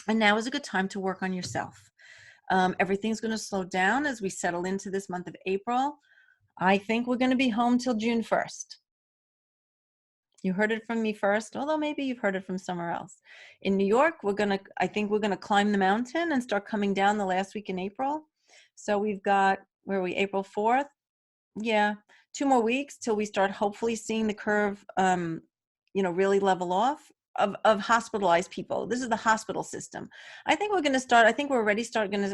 now is a good time to work on yourself. Everything's going to slow down as we settle into this month of April. I think we're going to be home till June 1st. You heard it from me first, although maybe you've heard it from somewhere else. In New York, I think we're gonna climb the mountain and start coming down the last week in April. So we've got, where are we, April 4th? Yeah, 2 more weeks till we start hopefully seeing the curve, really level off of hospitalized people. This is the hospital system. I think we're already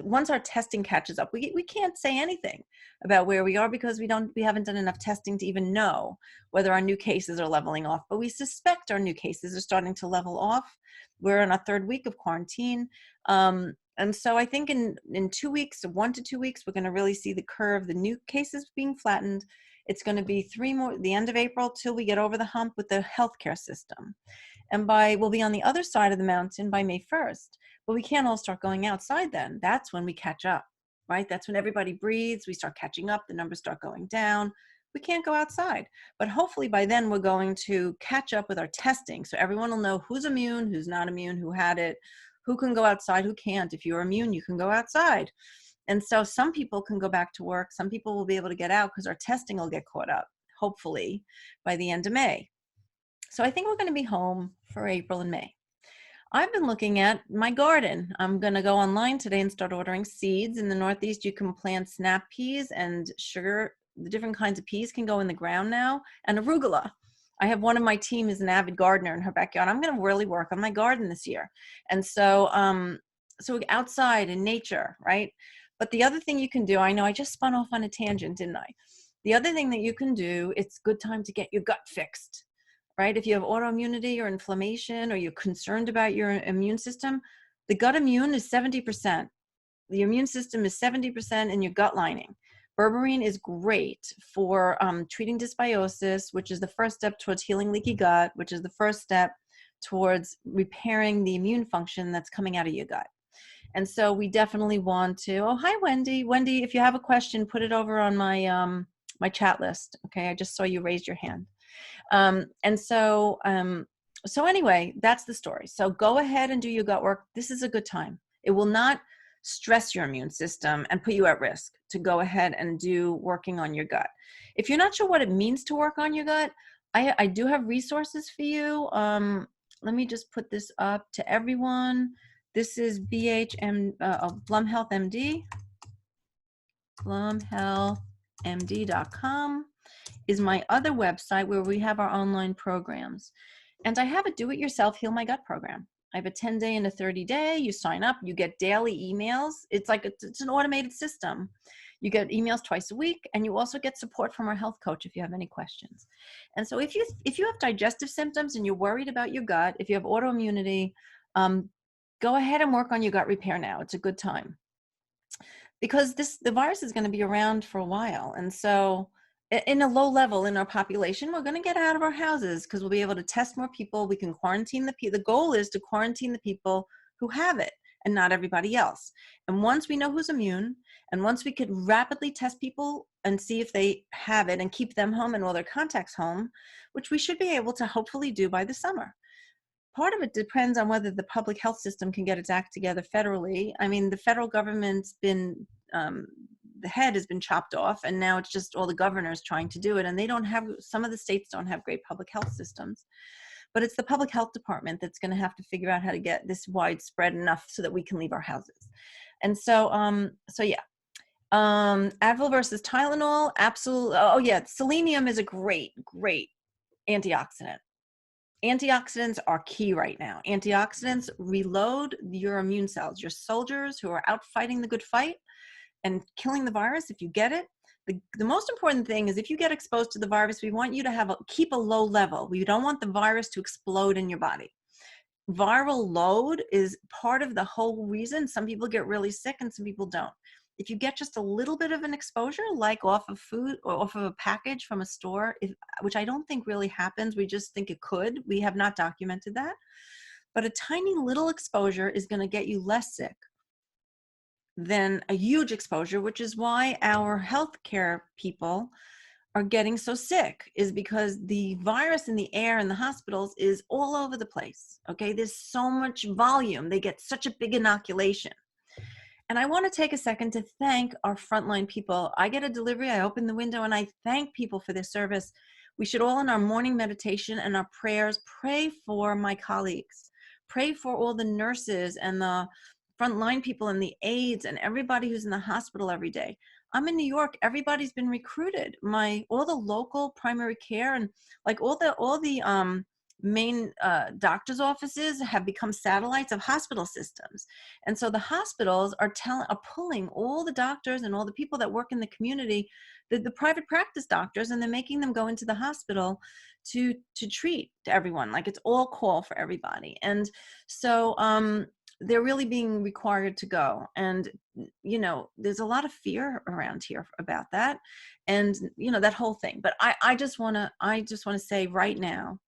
once our testing catches up, we can't say anything about where we are because we haven't done enough testing to even know whether our new cases are leveling off, but we suspect our new cases are starting to level off. We're in our third week of quarantine. And so I think in 2 weeks, 1 to 2 weeks, we're going to really see the curve, the new cases being flattened. It's going to be the end of April till we get over the hump with the healthcare system. And we'll be on the other side of the mountain by May 1st, but we can't all start going outside then. That's when we catch up, right? That's when everybody breathes, we start catching up, the numbers start going down. We can't go outside, but hopefully by then we're going to catch up with our testing. So everyone will know who's immune, who's not immune, who had it, who can go outside, who can't. If you're immune, you can go outside. And so some people can go back to work. Some people will be able to get out because our testing will get caught up, hopefully by the end of May. So I think we're going to be home for April and May. I've been looking at my garden. I'm going to go online today and start ordering seeds. In the Northeast, you can plant snap peas and sugar. The different kinds of peas can go in the ground now, and arugula. I have one of my team is an avid gardener in her backyard. I'm going to really work on my garden this year. And so, so outside in nature, right? But the other thing you can do, I know I just spun off on a tangent, didn't I? The other thing that you can do, it's good time to get your gut fixed, right? If you have autoimmunity or inflammation, or you're concerned about your immune system, the gut immune is 70%. The immune system is 70% in your gut lining. Berberine is great for treating dysbiosis, which is the first step towards healing leaky gut, which is the first step towards repairing the immune function that's coming out of your gut. And so we definitely want to, oh, hi, Wendy. Wendy, if you have a question, put it over on my, my chat list. Okay, I just saw you raise your hand. So anyway, that's the story. So go ahead and do your gut work. This is a good time. It will not stress your immune system and put you at risk to go ahead and do working on your gut. If you're not sure what it means to work on your gut, I do have resources for you. Let me just put this up to everyone. This is Blum Health MD, blumhealthmd.com is my other website where we have our online programs. And I have a do-it-yourself Heal My Gut program. I have a 10-day and a 30-day. You sign up, you get daily emails. It's like it's an automated system. You get emails twice a week, and you also get support from our health coach if you have any questions. And so if you have digestive symptoms and you're worried about your gut, if you have autoimmunity, go ahead and work on your gut repair now. It's a good time. Because the virus is going to be around for a while. And so in a low level in our population, we're going to get out of our houses because we'll be able to test more people. We can quarantine the people. The goal is to quarantine the people who have it and not everybody else. And once we know who's immune, and once we could rapidly test people and see if they have it and keep them home and all their contacts home, which we should be able to hopefully do by the summer. Part of it depends on whether the public health system can get its act together federally. I mean, the federal government's been, the head has been chopped off, and now it's just all the governors trying to do it. And some of the states don't have great public health systems. But it's the public health department that's going to have to figure out how to get this widespread enough so that we can leave our houses. And so, yeah. Advil versus Tylenol, absolutely. Oh yeah, selenium is a great antioxidant. Antioxidants are key right now. Antioxidants reload your immune cells, your soldiers who are out fighting the good fight and killing the virus. If you get it, the most important thing is if you get exposed to the virus, we want you to keep a low level. We don't want the virus to explode in your body. Viral load is part of the whole reason some people get really sick and some people don't. If you get just a little bit of an exposure, like off of food or off of a package from a store, which I don't think really happens, we just think it could. We have not documented that. But a tiny little exposure is going to get you less sick than a huge exposure, which is why our healthcare people are getting so sick is because the virus in the air in the hospitals is all over the place. Okay, there's so much volume. They get such a big inoculation. And I want to take a second to thank our frontline people. I get a delivery, I open the window, and I thank people for their service. We should all, in our morning meditation and our prayers, pray for my colleagues. Pray for all the nurses and the frontline people and the aides and everybody who's in the hospital every day. I'm in New York. Everybody's been recruited. All the local primary care and like all the main doctors' offices have become satellites of hospital systems. And so the hospitals are pulling all the doctors and all the people that work in the community, the private practice doctors, and they're making them go into the hospital to treat everyone. Like it's all call for everybody. And so they're really being required to go. And, you know, there's a lot of fear around here about that. And, you know, that whole thing. But I just want to say right now,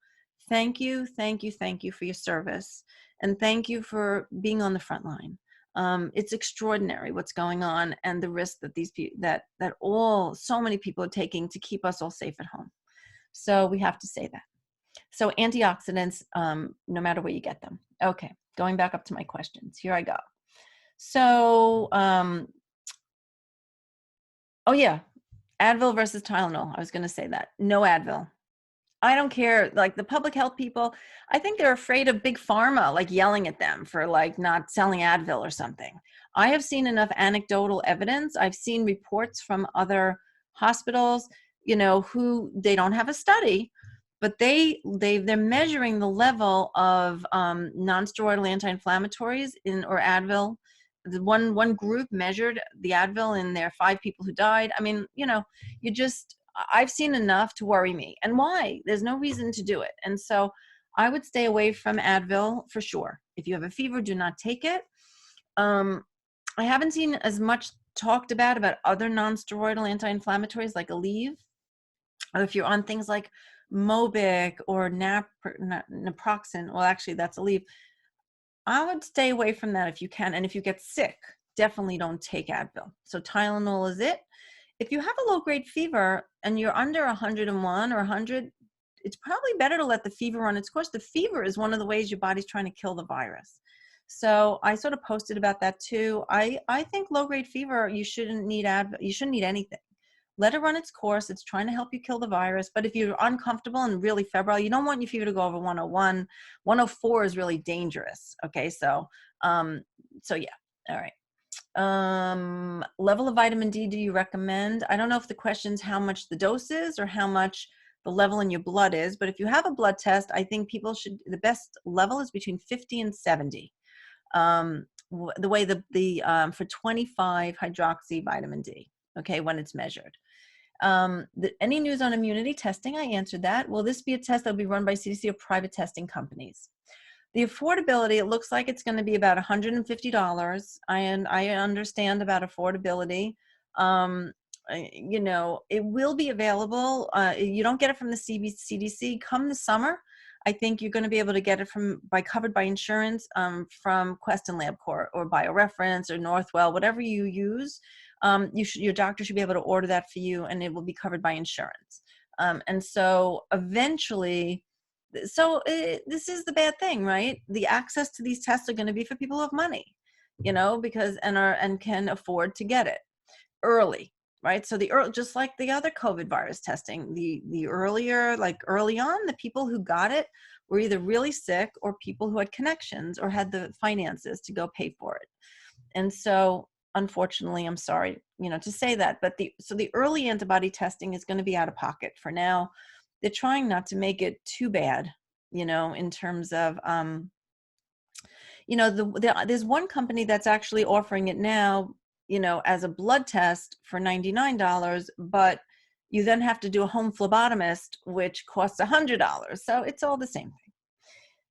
thank you for your service. And thank you for being on the front line. It's extraordinary what's going on and the risk that these people, that so many people are taking to keep us all safe at home. So we have to say that. So antioxidants, no matter where you get them. Okay, going back up to my questions. Here I go. So, oh yeah, Advil versus Tylenol. I was going to say that. No Advil. I don't care. Like the public health people, I think they're afraid of big pharma, like yelling at them for like not selling Advil or something. I have seen enough anecdotal evidence. I've seen reports from other hospitals, you know, who they don't have a study, but they're measuring the level of non-steroidal anti-inflammatories or Advil. The one group measured the Advil in their 5 people who died. I mean, you know, I've seen enough to worry me. And why? There's no reason to do it. And so I would stay away from Advil for sure. If you have a fever, do not take it. I haven't seen as much talked about other non-steroidal anti-inflammatories like Aleve. Or if you're on things like Mobic or naproxen, well, actually that's Aleve. I would stay away from that if you can. And if you get sick, definitely don't take Advil. So Tylenol is it. If you have a low-grade fever and you're under 101 or 100, it's probably better to let the fever run its course. The fever is one of the ways your body's trying to kill the virus. So I sort of posted about that too. I think low-grade fever, you shouldn't need Advil. You shouldn't need anything. Let it run its course. It's trying to help you kill the virus. But if you're uncomfortable and really febrile, you don't want your fever to go over 101. 104 is really dangerous. Okay, so yeah, all right. Level of vitamin D do you recommend? I don't know if the question's how much the dose is or how much the level in your blood is, but if you have a blood test, I think the best level is between 50 and 70. The way for 25 hydroxy vitamin D, okay, when it's measured. Any news on immunity testing? I answered that. Will this be a test that will be run by CDC or private testing companies? The affordability, it looks like it's going to be about $150. I understand about affordability. You know, it will be available. You don't get it from the CDC. Come the summer, I think you're going to be able to get it covered by insurance from Quest and LabCorp or BioReference or Northwell, whatever you use. Your doctor should be able to order that for you, and it will be covered by insurance. And so eventually. This is the bad thing, right? The access to these tests are going to be for people who have money, you know, and can afford to get it early, right? So just like the other COVID virus testing, the earlier, like early on, the people who got it were either really sick or people who had connections or had the finances to go pay for it. And so, unfortunately, I'm sorry, you know, to say that, but the early antibody testing is going to be out of pocket for now. They're trying not to make it too bad, you know, in terms of, you know, there's one company that's actually offering it now, you know, as a blood test for $99, but you then have to do a home phlebotomist, which costs $100. So it's all the same thing.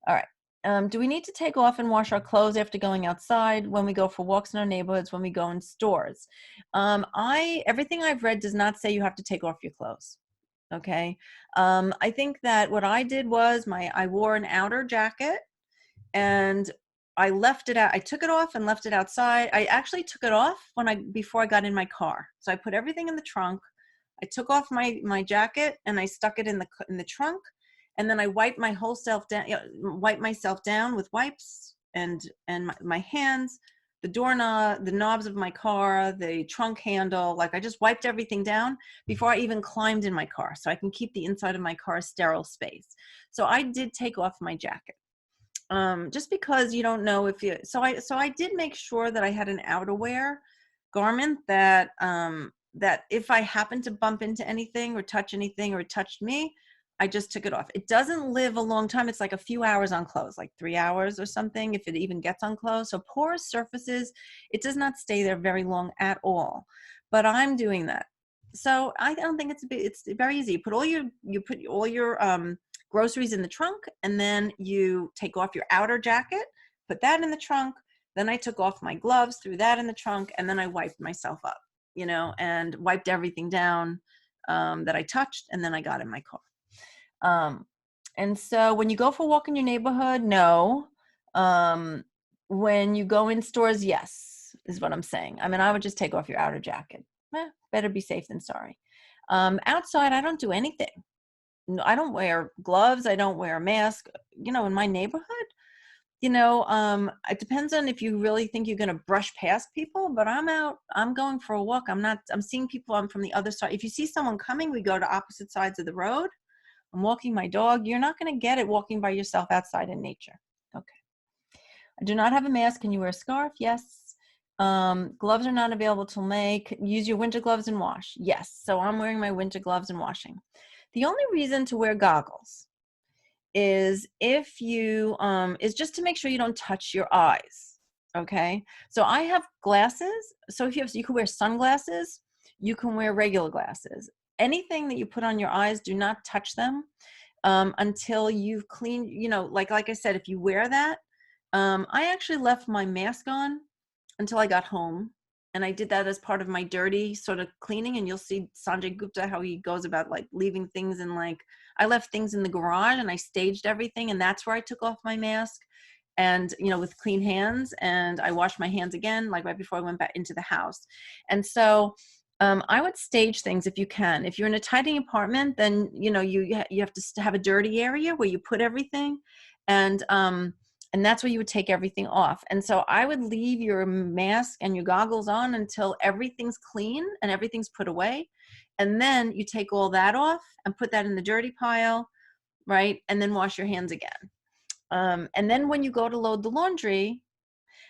All right. Do we need to take off and wash our clothes after going outside, when we go for walks in our neighborhoods, when we go in stores? Everything I've read does not say you have to take off your clothes. Okay. I think that what I did was I wore an outer jacket and I left it out. I took it off and left it outside. I actually took it off before I got in my car. So I put everything in the trunk. I took off my jacket and I stuck it in the trunk, and then I wiped my whole self down, wiped myself down with wipes and my hands, the doorknob, the knobs of my car, the trunk handle. Like I just wiped everything down before I even climbed in my car, so I can keep the inside of my car a sterile space. So I did take off my jacket, just because you don't know if you. So I did make sure that I had an outerwear garment that if I happened to bump into anything or touch anything or it touched me, I just took it off. It doesn't live a long time. It's like a few hours on clothes, like 3 hours or something, if it even gets on clothes. So porous surfaces, it does not stay there very long at all. But I'm doing that. So I don't think it's very easy. You put all your groceries in the trunk, and then you take off your outer jacket, put that in the trunk. Then I took off my gloves, threw that in the trunk, and then I wiped myself up, and wiped everything down that I touched, and then I got in my car. And so when you go for a walk in your neighborhood, no. When you go in stores, yes, is what I'm saying. I mean, I would just take off your outer jacket. Better be safe than sorry. Outside, I don't do anything. No, I don't wear gloves. I don't wear a mask. In my neighborhood, it depends on if you really think you're going to brush past people, but I'm going for a walk. I'm seeing people. I'm from the other side. If you see someone coming, we go to opposite sides of the road. I'm walking my dog. You're not going to get it walking by yourself outside in nature. Okay. I do not have a mask. Can you wear a scarf? Yes. Gloves are not available till May. Use your winter gloves and wash. Yes. So I'm wearing my winter gloves and washing. The only reason to wear goggles is if you is just to make sure you don't touch your eyes. Okay. So I have glasses. So you can wear sunglasses. You can wear regular glasses. Anything that you put on your eyes, do not touch them until you've cleaned, like I said, if you wear that, I actually left my mask on until I got home. And I did that as part of my dirty sort of cleaning. And you'll see Sanjay Gupta, how he goes about like leaving things in, like, I left things in the garage and I staged everything. And that's where I took off my mask and, with clean hands, and I washed my hands again, like right before I went back into the house. And so I would stage things if you can. If you're in a tiny apartment, then, you have to have a dirty area where you put everything. And that's where you would take everything off. And so I would leave your mask and your goggles on until everything's clean and everything's put away. And then you take all that off and put that in the dirty pile, right? And then wash your hands again. And then when you go to load the laundry,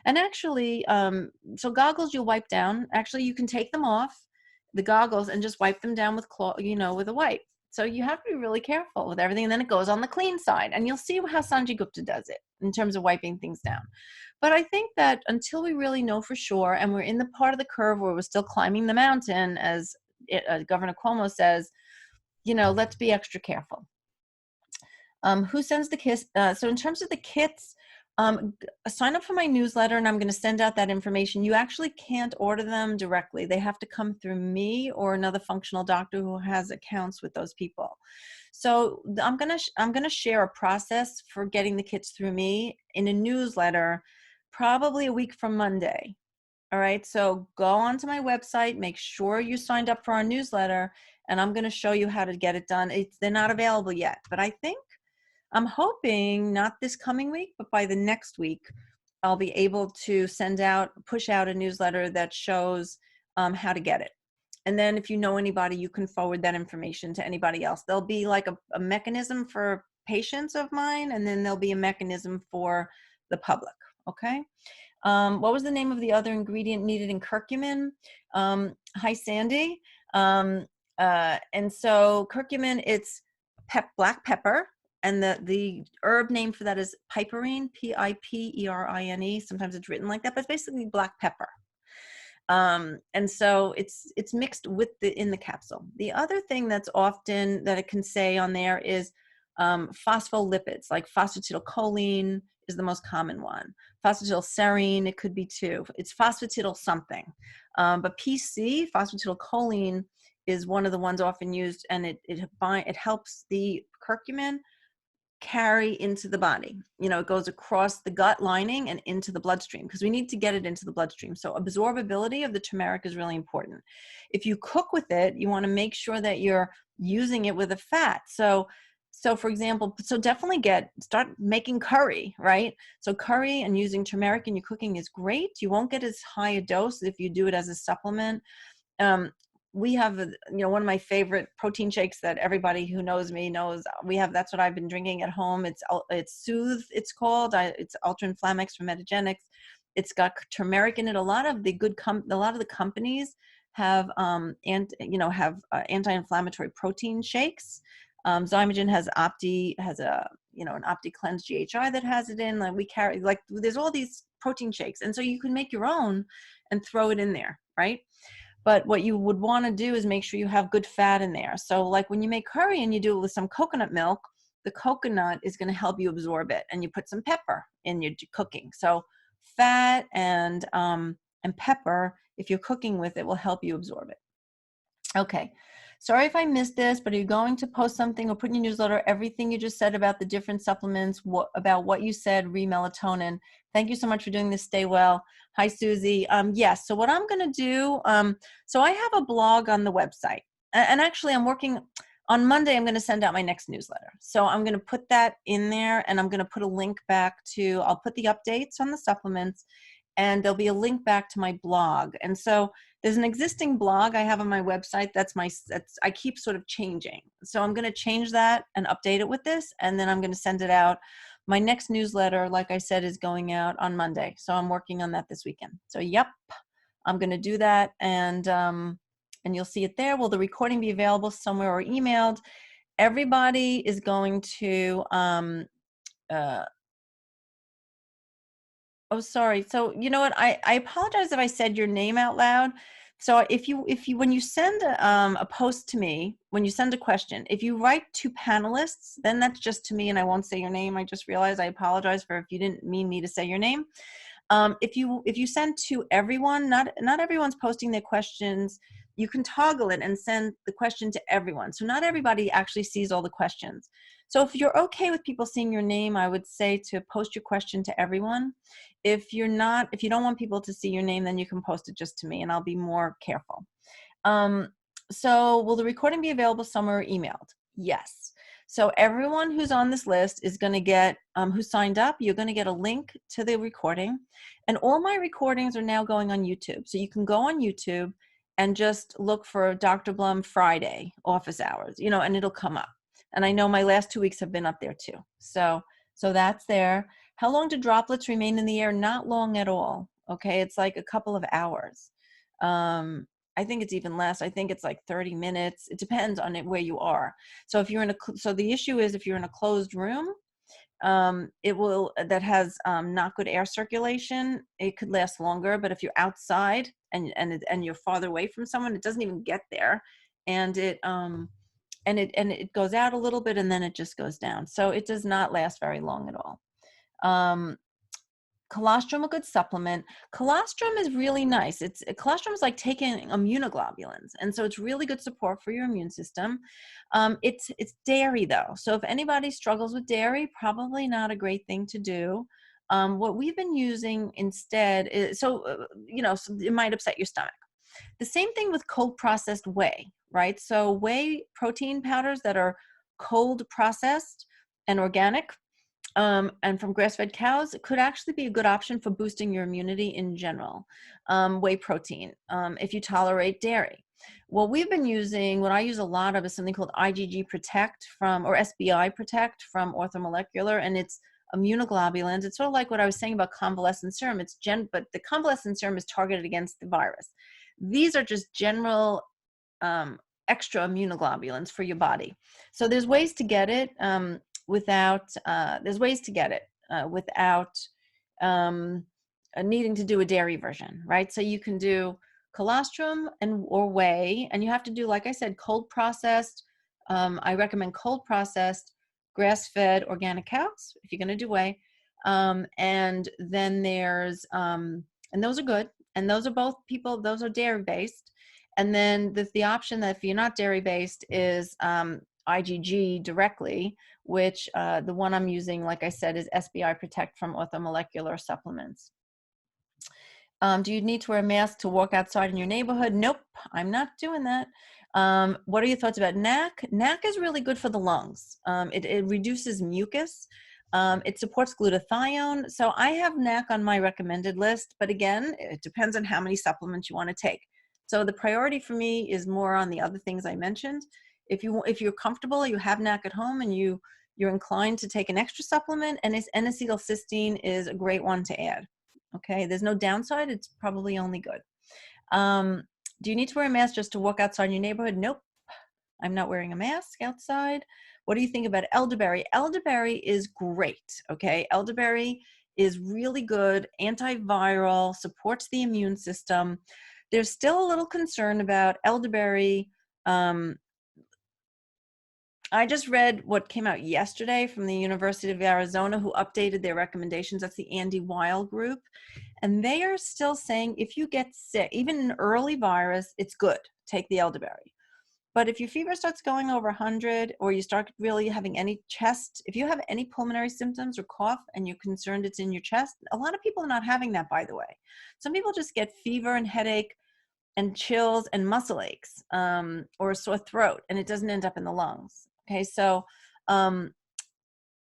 and actually, so goggles you'll wipe down. Actually, you can take them off, the goggles, and just wipe them down with with a wipe. So you have to be really careful with everything. And then it goes on the clean side. And you'll see how Sanjay Gupta does it in terms of wiping things down. But I think that until we really know for sure, and we're in the part of the curve where we're still climbing the mountain, as Governor Cuomo says, let's be extra careful. Who sends the kits? So in terms of the kits, sign up for my newsletter, and I'm going to send out that information. You actually can't order them directly. They have to come through me or another functional doctor who has accounts with those people. So I'm going to share a process for getting the kits through me in a newsletter, probably a week from Monday. All right. So go onto my website, make sure you signed up for our newsletter, and I'm going to show you how to get it done. They're not available yet, but I'm hoping not this coming week, but by the next week, I'll be able to push out a newsletter that shows how to get it. And then if you know anybody, you can forward that information to anybody else. There'll be like a mechanism for patients of mine, and then there'll be a mechanism for the public. Okay. What was the name of the other ingredient needed in curcumin? Hi, Sandy. And so curcumin, it's black pepper. And the herb name for that is piperine, Piperine. Sometimes it's written like that, but it's basically black pepper. And so it's mixed in the capsule. The other thing that's often that it can say on there is phospholipids, like phosphatidylcholine is the most common one. Phosphatidylserine, it could be too. It's phosphatidyl something. But PC, phosphatidylcholine, is one of the ones often used, and it helps the curcumin carry into the body. You know, it goes across the gut lining and into the bloodstream because we need to get it into the bloodstream. So absorbability of the turmeric is really important. If you cook with it, you want to make sure that you're using it with a fat. So for example, so definitely start making curry, right? So curry and using turmeric in your cooking is great. You won't get as high a dose if you do it as a supplement. Um, we have, one of my favorite protein shakes that everybody who knows me knows that's what I've been drinking at home. It's Soothe, it's called. It's Ultra Inflamex from Metagenics. It's got turmeric in it. A lot of the companies have anti-inflammatory protein shakes. Zymogen has an Opti Cleanse GHI that has it in. Like we carry, like there's all these protein shakes, and so you can make your own and throw it in there, right? But what you would want to do is make sure you have good fat in there. So like when you make curry and you do it with some coconut milk, the coconut is going to help you absorb it, and you put some pepper in your cooking. So fat and pepper, if you're cooking with it, will help you absorb it. Okay. Sorry if I missed this, but are you going to post something or put in your newsletter everything you just said about the different supplements, about what you said, re-melatonin? Thank you so much for doing this. Stay well. Hi, Susie. Yes. So what I'm going to do, so I have a blog on the website, and actually I'm working on Monday. I'm going to send out my next newsletter. So I'm going to put that in there, and I'm going to put a link back to, I'll put the updates on the supplements, and there'll be a link back to my blog. And so there's an existing blog I have on my website. I keep sort of changing. So I'm going to change that and update it with this, and then I'm going to send it out. My next newsletter, like I said, is going out on Monday. So I'm working on that this weekend. So yep, I'm going to do that, and you'll see it there. Will the recording be available somewhere or emailed? Everybody is going to, oh, sorry. So you know what? I apologize if I said your name out loud. So if you when you send a post to me, when you send a question, if you write to panelists, then that's just to me, and I won't say your name. I just realized I apologize for if you didn't mean me to say your name. If you send to everyone, not everyone's posting their questions. You can toggle it and send the question to everyone. So not everybody actually sees all the questions. So if you're okay with people seeing your name, I would say to post your question to everyone. If you don't want people to see your name, then you can post it just to me, and I'll be more careful. So will the recording be available somewhere or emailed? Yes. So everyone who's on this list is going to get, who signed up, you're going to get a link to the recording. And all my recordings are now going on YouTube. So you can go on YouTube and just look for Dr. Blum Friday office hours, and it'll come up. And I know my last 2 weeks have been up there too. So that's there. How long do droplets remain in the air? Not long at all. Okay. It's like a couple of hours. I think it's even less. I think it's like 30 minutes. It depends on where you are. So so the issue is if you're in a closed room, that has not good air circulation, it could last longer. But if you're outside and you're farther away from someone, it doesn't even get there, and it goes out a little bit and then it just goes down. So it does not last very long at all. Colostrum, a good supplement. Colostrum is really nice. Colostrum is like taking immunoglobulins, and so it's really good support for your immune system. It's dairy though, so if anybody struggles with dairy, probably not a great thing to do. What we've been using instead is, so it might upset your stomach. The same thing with cold processed whey, right? So whey protein powders that are cold processed and organic, and from grass-fed cows, it could actually be a good option for boosting your immunity in general. Whey protein, if you tolerate dairy. What I use a lot of is something called IgG Protect or SBI Protect from Orthomolecular, and it's immunoglobulins. It's sort of like what I was saying about convalescent serum. But the convalescent serum is targeted against the virus. These are just general extra immunoglobulins for your body. So there's ways to get it. Without needing to do a dairy version, right? So you can do colostrum or whey, and you have to do, like I said, cold processed. I recommend cold processed grass-fed organic cows if you're going to do whey. And then there's, and those are good. And those are dairy based. And then the option that if you're not dairy based is IgG directly, which the one I'm using, like I said, is SBI Protect from Orthomolecular Supplements. Do you need to wear a mask to walk outside in your neighborhood? Nope, I'm not doing that. What are your thoughts about NAC? NAC is really good for the lungs. It reduces mucus. It supports glutathione. So I have NAC on my recommended list, but again, it depends on how many supplements you want to take. So the priority for me is more on the other things I mentioned. If you're comfortable, you have NAC at home, and you're inclined to take an extra supplement, and N-acetylcysteine is a great one to add. Okay, there's no downside. It's probably only good. Do you need to wear a mask just to walk outside in your neighborhood? Nope, I'm not wearing a mask outside. What do you think about elderberry? Elderberry is great, okay? Elderberry is really good, antiviral, supports the immune system. There's still a little concern about elderberry. I just read what came out yesterday from the University of Arizona, who updated their recommendations. That's the Andy Weil group. And they are still saying if you get sick, even an early virus, it's good. Take the elderberry. But if your fever starts going over 100, or you start really having any chest, if you have any pulmonary symptoms or cough and you're concerned it's in your chest, a lot of people are not having that, by the way. Some people just get fever and headache and chills and muscle aches, or a sore throat, and it doesn't end up in the lungs. Okay, so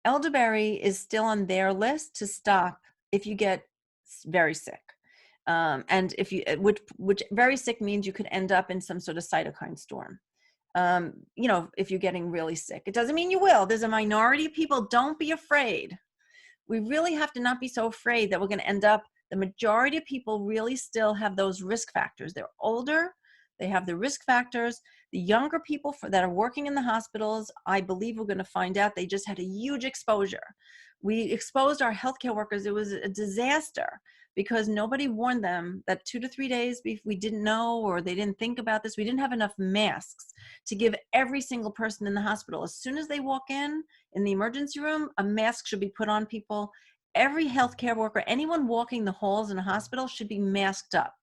elderberry is still on their list to stop if you get very sick. And if you, which very sick means you could end up in some sort of cytokine storm. You know, if you're getting really sick, it doesn't mean you will. There's a minority of people. Don't be afraid. We really have to not be so afraid that we're going to end up. The majority of people really still have those risk factors. They're older. They have the risk factors. The younger people that are working in the hospitals, I believe we're going to find out they just had a huge exposure. We exposed our healthcare workers. It was a disaster because nobody warned them that 2 to 3 days before, we didn't know, or they didn't think about this. We didn't have enough masks to give every single person in the hospital. As soon as they walk in the emergency room, a mask should be put on people. Every healthcare worker, anyone walking the halls in a hospital should be masked up.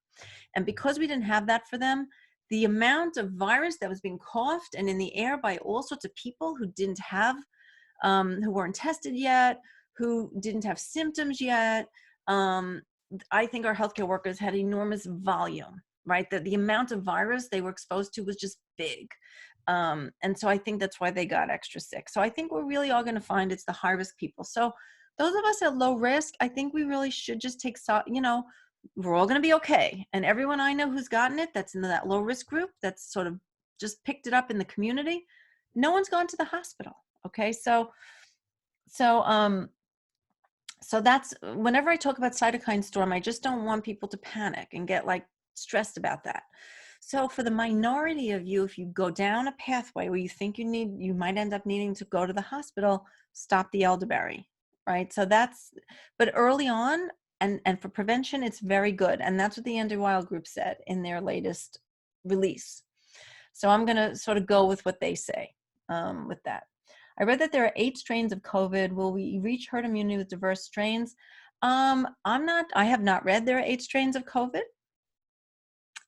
And because we didn't have that for them, the amount of virus that was being coughed and in the air by all sorts of people who didn't have, who weren't tested yet, who didn't have symptoms yet, I think our healthcare workers had enormous volume, right? The amount of virus they were exposed to was just big. And so I think that's why they got extra sick. So I think we're really all going to find it's the high risk people. So those of us at low risk, I think we really should just take, you know, we're all going to be okay. And everyone I know who's gotten it, that's in that low risk group, that's sort of just picked it up in the community, no one's gone to the hospital. Okay. So that's, whenever I talk about cytokine storm, I just don't want people to panic and get like stressed about that. So for the minority of you, if you go down a pathway where you think you might end up needing to go to the hospital, stop the elderberry, right? So but early on, and for prevention, it's very good. And that's what the Andy Weil group said in their latest release. So I'm going to sort of go with what they say with that. I read that there are 8 strains of COVID. Will we reach herd immunity with diverse strains? I have not read there are 8 strains of COVID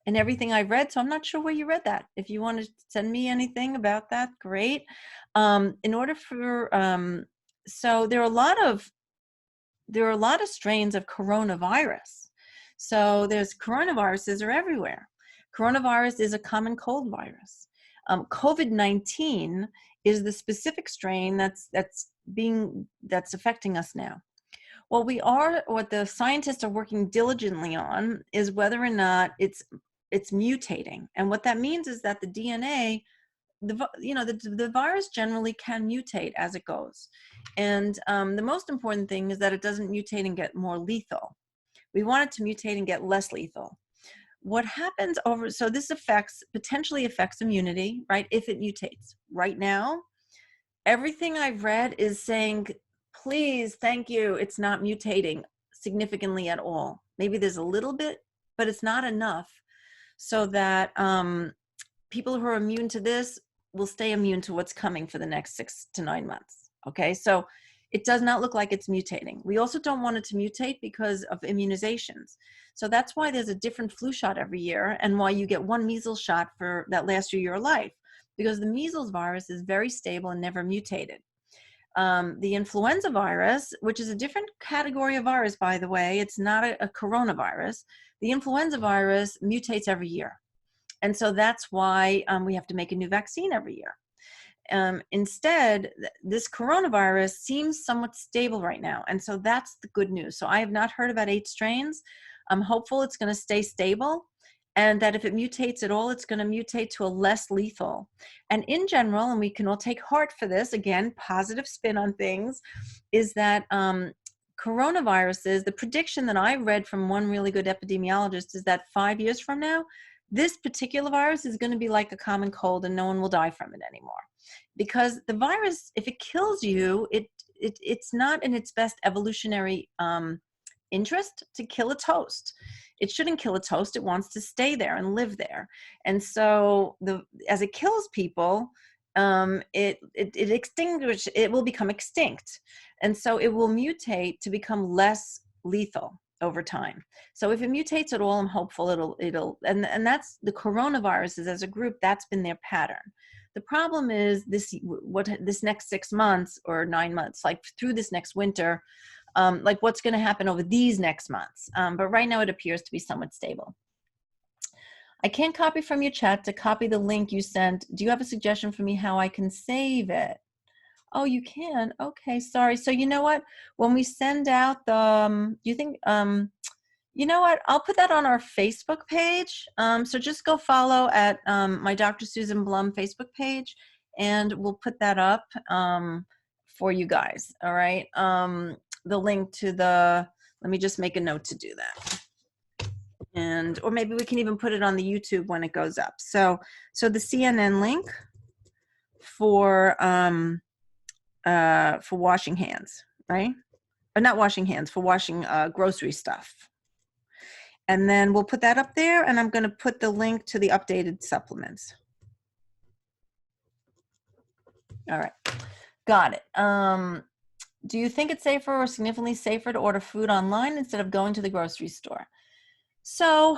in everything I've read. So I'm not sure where you read that. If you want to send me anything about that, great. In order for, so there are a lot of strains of coronavirus. So coronaviruses are everywhere. Coronavirus is a common cold virus. COVID-19 is the specific strain that's affecting us now. What the scientists are working diligently on is whether or not it's mutating. And what that means is that the DNA, the virus generally can mutate as it goes. And the most important thing is that it doesn't mutate and get more lethal. We want it to mutate and get less lethal. What happens so this potentially affects immunity, right? If it mutates. Right now, everything I've read is saying, please, thank you, it's not mutating significantly at all. Maybe there's a little bit, but it's not enough so that people who are immune to this will stay immune to what's coming for the next 6 to 9 months. Okay, so it does not look like it's mutating. We also don't want it to mutate because of immunizations. So that's why there's a different flu shot every year and why you get one measles shot for that lasts you your life. because the measles virus is very stable and never mutated. The influenza virus, which is a different category of virus, by the way, it's not a coronavirus. The influenza virus mutates every year. And so that's why we have to make a new vaccine every year. Instead, this coronavirus seems somewhat stable right now. And so that's the good news. So I have not heard about 8 strains. I'm hopeful it's going to stay stable, and that if it mutates at all, it's going to mutate to a less lethal. And in general, and we can all take heart for this, again, positive spin on things, is that coronaviruses, the prediction that I read from one really good epidemiologist is that 5 years from now, this particular virus is going to be like a common cold and no one will die from it anymore. Because the virus, if it kills you, it's not in its best evolutionary interest to kill its host. It shouldn't kill its host. It wants to stay there and live there. And so as it kills people, it will become extinct. And so it will mutate to become less lethal over time. So if it mutates at all, I'm hopeful and that's the coronaviruses as a group, that's been their pattern. The problem is this next 6 months or 9 months, like through this next winter, like what's going to happen over these next months. But right now it appears to be somewhat stable. I can't copy from your chat to copy the link you sent. Do you have a suggestion for me how I can save it? Oh, you can. Okay, sorry. So you know what? When we send out the, you think, you know what? I'll put that on our Facebook page. So just go follow at my Dr. Susan Blum Facebook page, and we'll put that up for you guys. All right. The link to let me just make a note to do that. Or maybe we can even put it on the YouTube when it goes up. So the CNN link for washing hands, right? Or not washing hands, for washing grocery stuff. And then we'll put that up there, and I'm going to put the link to the updated supplements. All right, got it. Do you think it's safer or significantly safer to order food online instead of going to the grocery store? So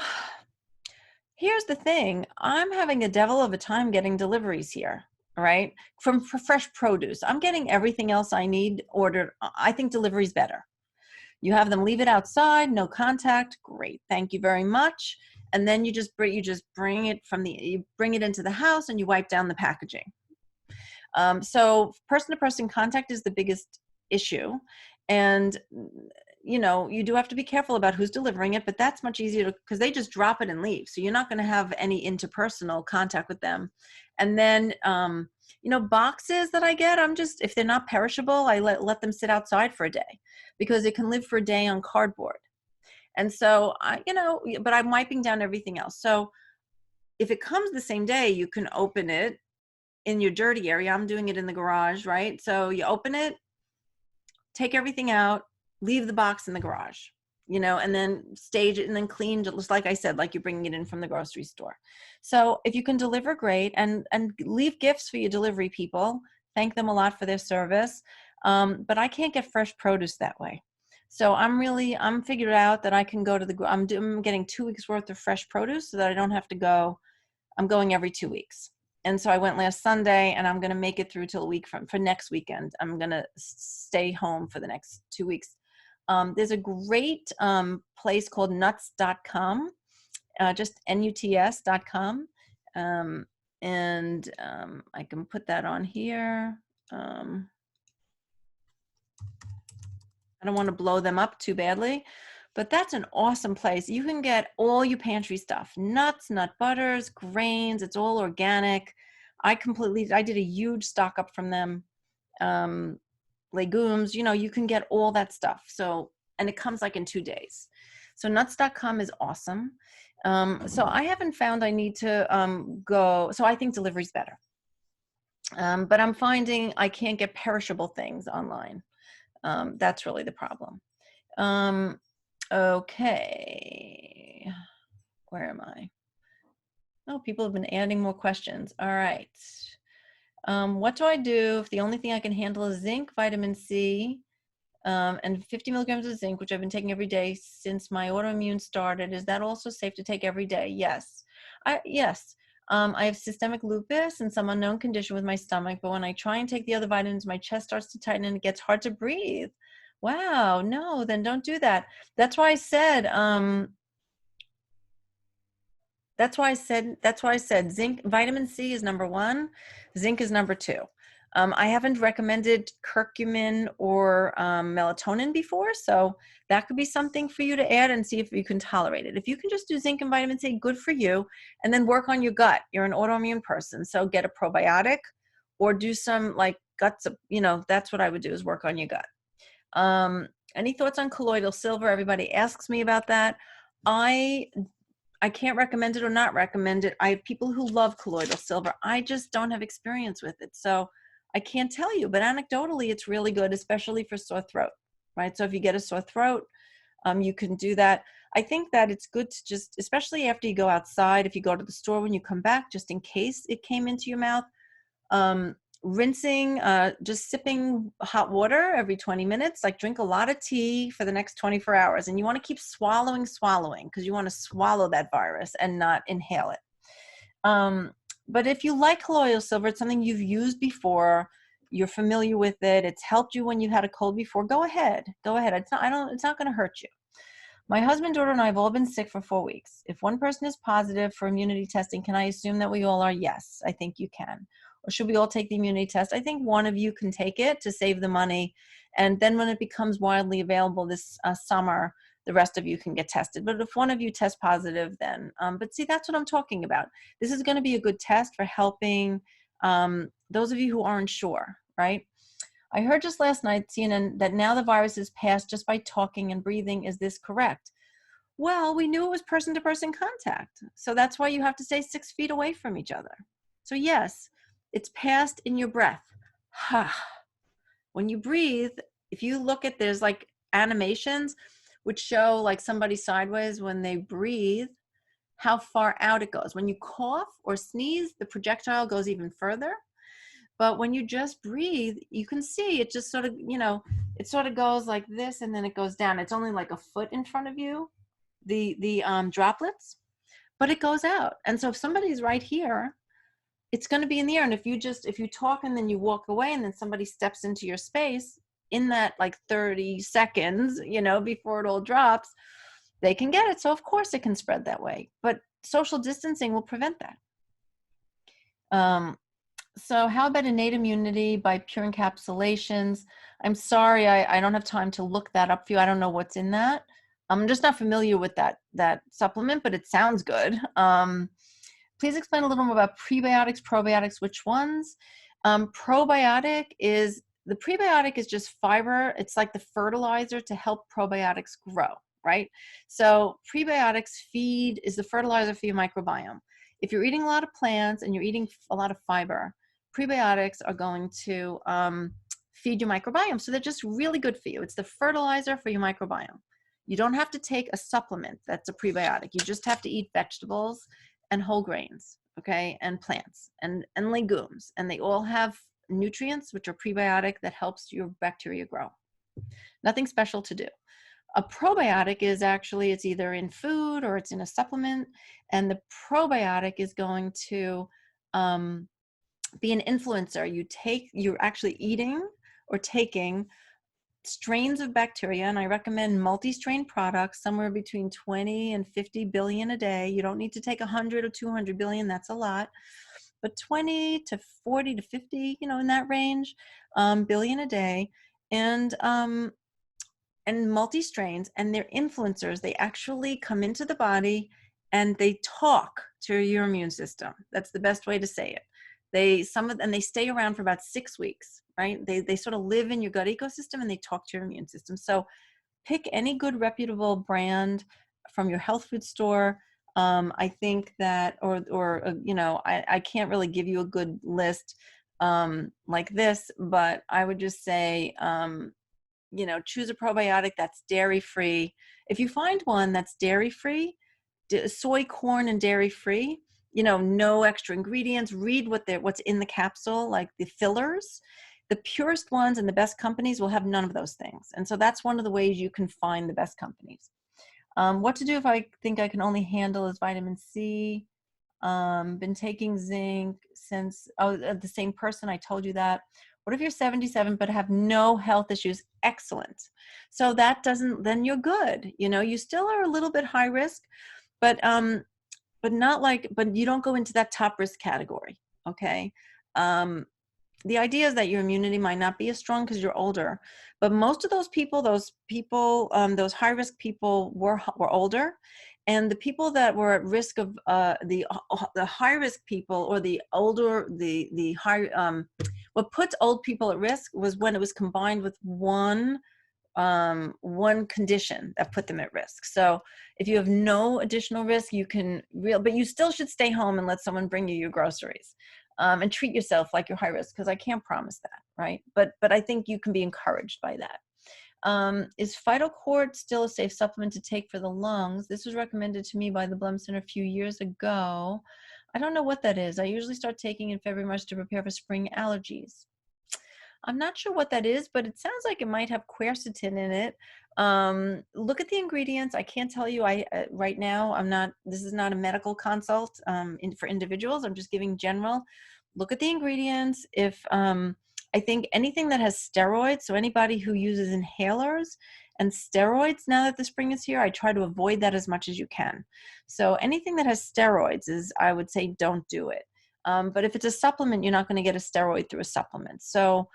here's the thing. I'm having a devil of a time getting deliveries here, right? For fresh produce. I'm getting everything else I need ordered. I think delivery's better. You have them leave it outside, no contact. Great, thank you very much. And then you just bring it you bring it into the house and you wipe down the packaging. So person-to-person contact is the biggest issue, and you do have to be careful about who's delivering it, but that's much easier because they just drop it and leave. So you're not going to have any interpersonal contact with them. And then boxes that I get, if they're not perishable, I let them sit outside for a day because it can live for a day on cardboard. And so but I'm wiping down everything else. So if it comes the same day, you can open it in your dirty area. I'm doing it in the garage, right? So you open it, take everything out, leave the box in the garage, and then stage it and then clean, just like I said, like you're bringing it in from the grocery store. So if you can deliver, great, and leave gifts for your delivery people. Thank them a lot for their service. But I can't get fresh produce that way. So I'm figured out that I can go to I'm getting 2 weeks worth of fresh produce so that I don't have to go. I'm going every 2 weeks. And so I went last Sunday, and I'm going to make it through till a week for next weekend. I'm going to stay home for the next 2 weeks. There's a great place called nuts.com, just nuts.com. And I can put that on here. I don't want to blow them up too badly, but that's an awesome place. You can get all your pantry stuff, nuts, nut butters, grains. It's all organic. I did a huge stock up from them. Legumes, you can get all that stuff. So, and it comes like in 2 days. So nuts.com is awesome. So I haven't found I need to go. So I think delivery's better. But I'm finding I can't get perishable things online. That's really the problem. Okay. Where am I? Oh, people have been adding more questions. All right. What do I do if the only thing I can handle is zinc, vitamin C, and 50 milligrams of zinc, which I've been taking every day since my autoimmune started? Is that also safe to take every day? Yes. Yes. I have systemic lupus and some unknown condition with my stomach, but when I try and take the other vitamins, my chest starts to tighten and it gets hard to breathe. Wow, no, then don't do that. That's why I said, zinc, vitamin C is number one, zinc is number two. I haven't recommended curcumin or melatonin before, so that could be something for you to add and see if you can tolerate it. If you can just do zinc and vitamin C, good for you, and then work on your gut. You're an autoimmune person, so get a probiotic or do some like guts, that's what I would do, is work on your gut. Any thoughts on colloidal silver? Everybody asks me about that. I can't recommend it or not recommend it. I have people who love colloidal silver. I just don't have experience with it. So I can't tell you, but anecdotally, it's really good, especially for sore throat, right? So if you get a sore throat, you can do that. I think that it's good to just, especially after you go outside, if you go to the store, when you come back, just in case it came into your mouth, rinsing, just sipping hot water every 20 minutes, like drink a lot of tea for the next 24 hours. And you want to keep swallowing, because you want to swallow that virus and not inhale it. But if you like colloidal silver, it's something you've used before, you're familiar with it, it's helped you when you had a cold before, go ahead. It's not going to hurt you. My husband, daughter, and I have all been sick for 4 weeks. If one person is positive for immunity testing, can I assume that we all are? Yes, I think you can. Or should we all take the immunity test? I think one of you can take it to save the money. And then when it becomes widely available this summer, the rest of you can get tested. But if one of you tests positive, then, but see, that's what I'm talking about. This is going to be a good test for helping those of you who aren't sure, right? I heard just last night, CNN, that now the virus is passed just by talking and breathing. Is this correct? Well, we knew it was person-to-person contact. So that's why you have to stay 6 feet away from each other. So yes, it's passed in your breath. Ha. When you breathe, if you look at, there's like animations which show like somebody sideways when they breathe, how far out it goes. When you cough or sneeze, the projectile goes even further. But when you just breathe, you can see it just sort of, it sort of goes like this and then it goes down. It's only like a foot in front of you, the droplets, but it goes out. And so if somebody's right here, it's going to be in the air. And if you talk and then you walk away and then somebody steps into your space in that like 30 seconds, before it all drops, they can get it. So of course it can spread that way, but social distancing will prevent that. So how about innate immunity by pure encapsulations? I'm sorry, I don't have time to look that up for you. I don't know what's in that. I'm just not familiar with that supplement, but it sounds good. Please explain a little more about prebiotics, probiotics, which ones? Prebiotic is just fiber. It's like the fertilizer to help probiotics grow, right? So prebiotics is the fertilizer for your microbiome. If you're eating a lot of plants and you're eating a lot of fiber, prebiotics are going to feed your microbiome. So they're just really good for you. It's the fertilizer for your microbiome. You don't have to take a supplement that's a prebiotic. You just have to eat vegetables and whole grains, okay, and plants and legumes. And they all have nutrients, which are prebiotic, that helps your bacteria grow. Nothing special to do. A probiotic is actually, it's either in food or it's in a supplement. And the probiotic is going to be an influencer. You're actually eating or taking strains of bacteria, and I recommend multi-strain products, somewhere between 20 and 50 billion a day. You don't need to take 100 or 200 billion, that's a lot, but 20 to 40 to 50, in that range, billion a day, and multi-strains, and they're influencers. They actually come into the body and they talk to your immune system. That's the best way to say it. They stay around for about 6 weeks, right? They sort of live in your gut ecosystem and they talk to your immune system. So pick any good reputable brand from your health food store. I think that, I can't really give you a good list like this, but I would just say, choose a probiotic that's dairy-free. If you find one that's dairy-free, soy, corn, and dairy-free, no extra ingredients, read what's in the capsule, like the fillers. The purest ones and the best companies will have none of those things. And so that's one of the ways you can find the best companies. What to do if I think I can only handle is vitamin C. Been taking zinc since, oh, the same person, I told you that. What if you're 77 but have no health issues? Excellent. So that doesn't, then you're good. You know, you still are a little bit high risk, but not like, but you don't go into that top risk category. Okay. Um, the idea is that your immunity might not be as strong because you're older, but most of those high risk people were older, and the people that were at risk of the high risk people, or the older, the high, what puts old people at risk was when it was combined with one condition that put them at risk. So if you have no additional risk, you can but you still should stay home and let someone bring you your groceries, and treat yourself like you're high risk, because I can't promise that, right? But I think you can be encouraged by that. Is phytocort still a safe supplement to take for the lungs? This was recommended to me by the Blum Center a few years ago. I don't know what that is. I usually start taking in February, March to prepare for spring allergies. I'm not sure what that is, but it sounds like it might have quercetin in it. Look at the ingredients. I can't tell you. Right now, this is not a medical consult for individuals. I'm just giving general. Look at the ingredients. If I think anything that has steroids, so anybody who uses inhalers and steroids, now that the spring is here, I try to avoid that as much as you can. So anything that has steroids I would say, don't do it. But if it's a supplement, you're not going to get a steroid through a supplement. So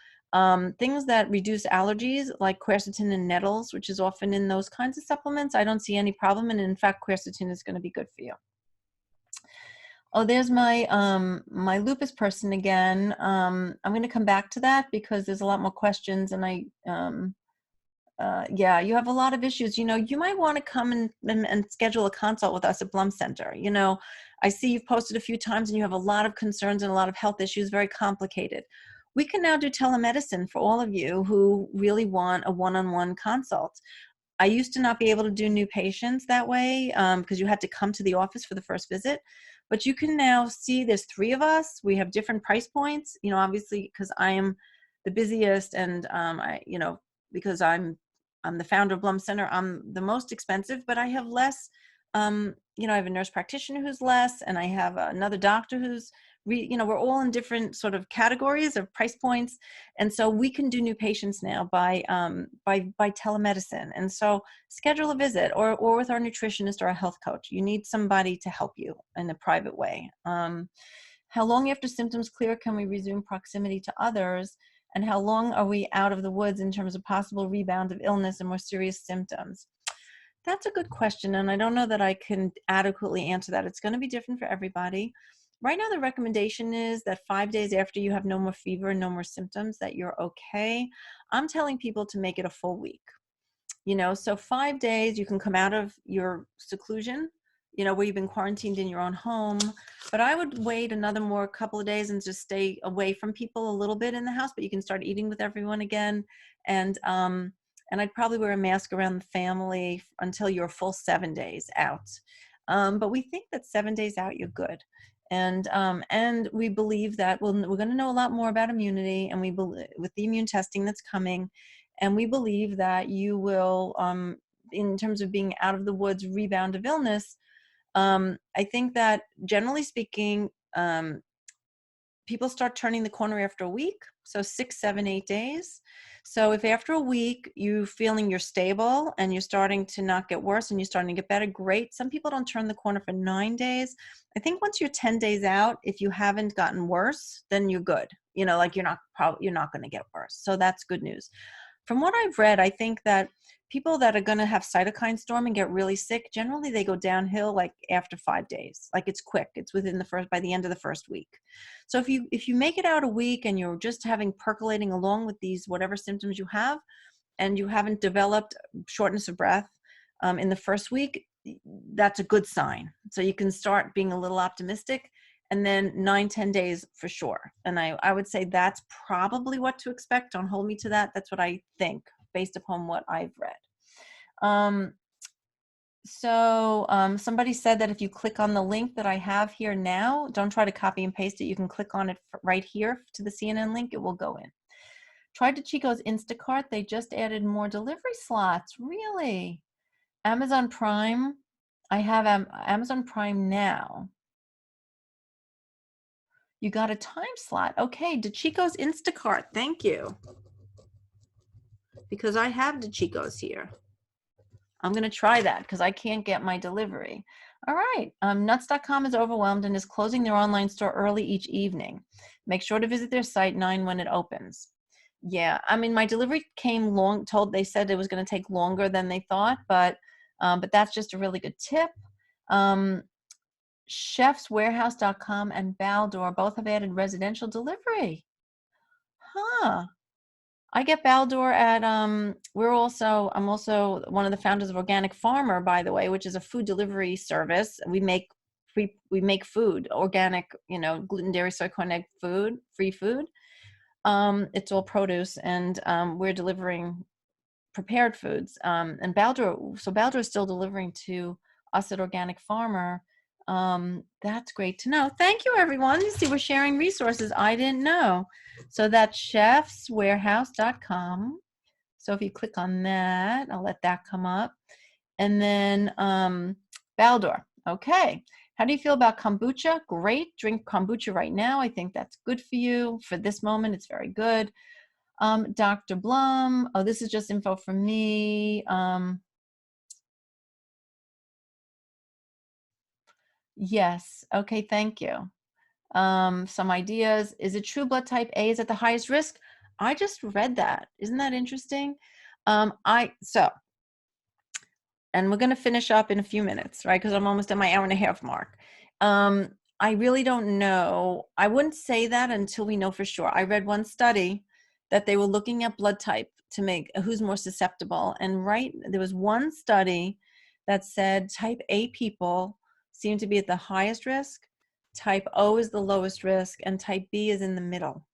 things that reduce allergies, like quercetin and nettles, which is often in those kinds of supplements, I don't see any problem. And in fact, quercetin is going to be good for you. Oh, there's my lupus person again. I'm going to come back to that because there's a lot more questions, and yeah, you have a lot of issues. You know, you might want to come and schedule a consult with us at Blum Center. You know, I see you've posted a few times and you have a lot of concerns and a lot of health issues, very complicated. We can now do telemedicine for all of you who really want a one-on-one consult. I used to not be able to do new patients that way because you had to come to the office for the first visit. But you can now see there's 3 of us. We have different price points, you know, obviously because I am the busiest, and because I'm the founder of Blum Center, I'm the most expensive, but I have less. I have a nurse practitioner who's less, and I have another doctor who's, we're all in different sort of categories of price points, and so we can do new patients now by telemedicine. And so schedule a visit, or with our nutritionist or a health coach. You need somebody to help you in a private way. How long after symptoms clear can we resume proximity to others? And how long are we out of the woods in terms of possible rebound of illness and more serious symptoms? That's a good question, and I don't know that I can adequately answer that. It's going to be different for everybody. Right now, the recommendation is that 5 days after you have no more fever and no more symptoms, that you're okay. I'm telling people to make it a full week. So 5 days, you can come out of your seclusion, where you've been quarantined in your own home. But I would wait another more couple of days and just stay away from people a little bit in the house, but you can start eating with everyone again. And I'd probably wear a mask around the family until you're a full 7 days out. But we think that 7 days out, you're good. And we believe that we're going to know a lot more about immunity, and we believe with the immune testing that's coming, and we believe that you will, in terms of being out of the woods, rebound of illness. I think that generally speaking, people start turning the corner after a week, so 6, 7, 8 days. So if after a week you feeling you're stable and you're starting to not get worse and you're starting to get better, great. Some people don't turn the corner for 9 days. I think once you're 10 days out, if you haven't gotten worse, then you're good. Like you're not going to get worse. So that's good news. From what I've read, I think that people that are going to have cytokine storm and get really sick, generally they go downhill like after 5 days. Like it's quick. It's by the end of the first week. So if you make it out a week and you're just having percolating along with these whatever symptoms you have, and you haven't developed shortness of breath in the first week, that's a good sign. So you can start being a little optimistic. And then 9, 10 days for sure. And I would say that's probably what to expect. Don't hold me to that. That's what I think based upon what I've read. Somebody said that if you click on the link that I have here now, don't try to copy and paste it. You can click on it right here to the CNN link. It will go in. Tried to Chico's Instacart. They just added more delivery slots. Really? Amazon Prime. I have Amazon Prime now. You got a time slot. Okay, DeChico's Instacart. Thank you. Because I have DeChico's here. I'm going to try that because I can't get my delivery. All right. Nuts.com is overwhelmed and is closing their online store early each evening. Make sure to visit their site 9 when it opens. Yeah, I mean, my delivery came they said it was going to take longer than they thought, but that's just a really good tip. Chefswarehouse.com and Baldor both have added residential delivery. Huh. I get Baldor at I'm also one of the founders of Organic Farmer, by the way, which is a food delivery service. We make food, organic, gluten, dairy, soy, corn, egg food, free food. It's all produce, and we're delivering prepared foods. And Baldor is still delivering to us at Organic Farmer. That's great to know. Thank you, everyone. You see, we're sharing resources I didn't know. So that's chefswarehouse.com. So if you click on that, I'll let that come up. And then Baldor. Okay. How do you feel about kombucha? Great. Drink kombucha right now. I think that's good for you. For this moment, it's very good. Dr. Blum. Oh, this is just info from me. Yes. Okay. Thank you. Some ideas. Is it true blood type A is at the highest risk? I just read that. Isn't that interesting? And we're going to finish up in a few minutes, right? Because I'm almost at my hour and a half mark. I really don't know. I wouldn't say that until we know for sure. I read one study that they were looking at blood type to make who's more susceptible. And there was one study that said type A people seem to be at the highest risk. Type O is the lowest risk, and type B is in the middle.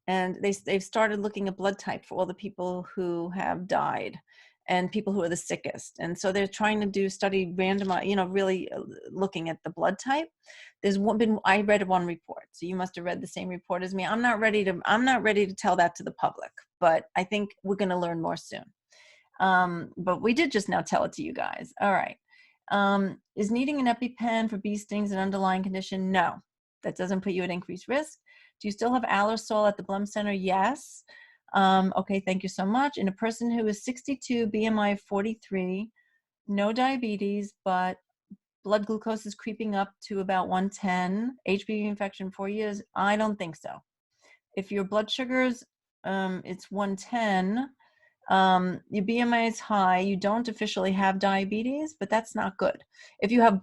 And they've started looking at blood type for all the people who have died and people who are the sickest. And so they're trying to do study randomized, really looking at the blood type. I read one report, so you must have read the same report as me. I'm not ready to tell that to the public, but I think we're going to learn more soon. But we did just now tell it to you guys. All right. Is needing an EpiPen for bee stings an underlying condition? No, that doesn't put you at increased risk. Do you still have Alersol at the Blum Center? Yes. Okay, thank you so much. In a person who is 62, BMI 43, no diabetes, but blood glucose is creeping up to about 110, HBV infection 4 years, I don't think so. If your blood sugars, it's 110, your BMI is high, you don't officially have diabetes, but that's not good. If you have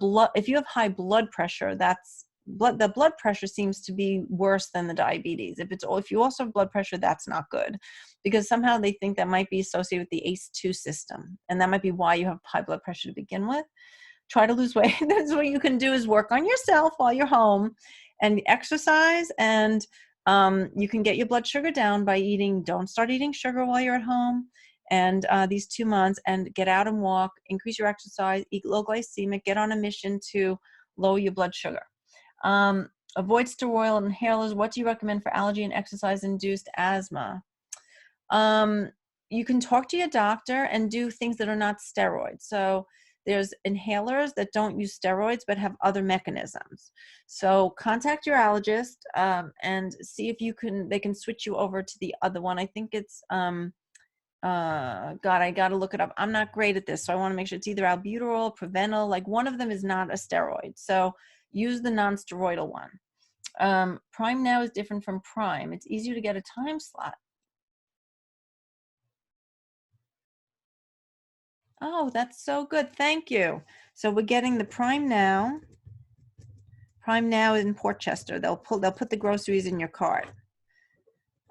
high blood pressure, the blood pressure seems to be worse than the diabetes. If you also have blood pressure, that's not good, because somehow they think that might be associated with the ACE2 system, and that might be why you have high blood pressure to begin with. Try to lose weight. That's what you can do, is work on yourself while you're home and exercise, and you can get your blood sugar down by don't start eating sugar while you're at home, and these 2 months, and get out and walk, increase your exercise, eat low glycemic, get on a mission to lower your blood sugar. Avoid steroid inhalers. What do you recommend for allergy and exercise-induced asthma? You can talk to your doctor and do things that are not steroids. So there's inhalers that don't use steroids but have other mechanisms. So contact your allergist and see if they can switch you over to the other one. I think it's God, I got to look it up. I'm not great at this, so I want to make sure it's either albuterol, Provenol. Like, one of them is not a steroid. So use the non-steroidal one. Prime Now is different from Prime. It's easier to get a time slot. Oh, that's so good. Thank you. So we're getting the Prime Now. Prime Now is in Portchester. They'll put the groceries in your cart.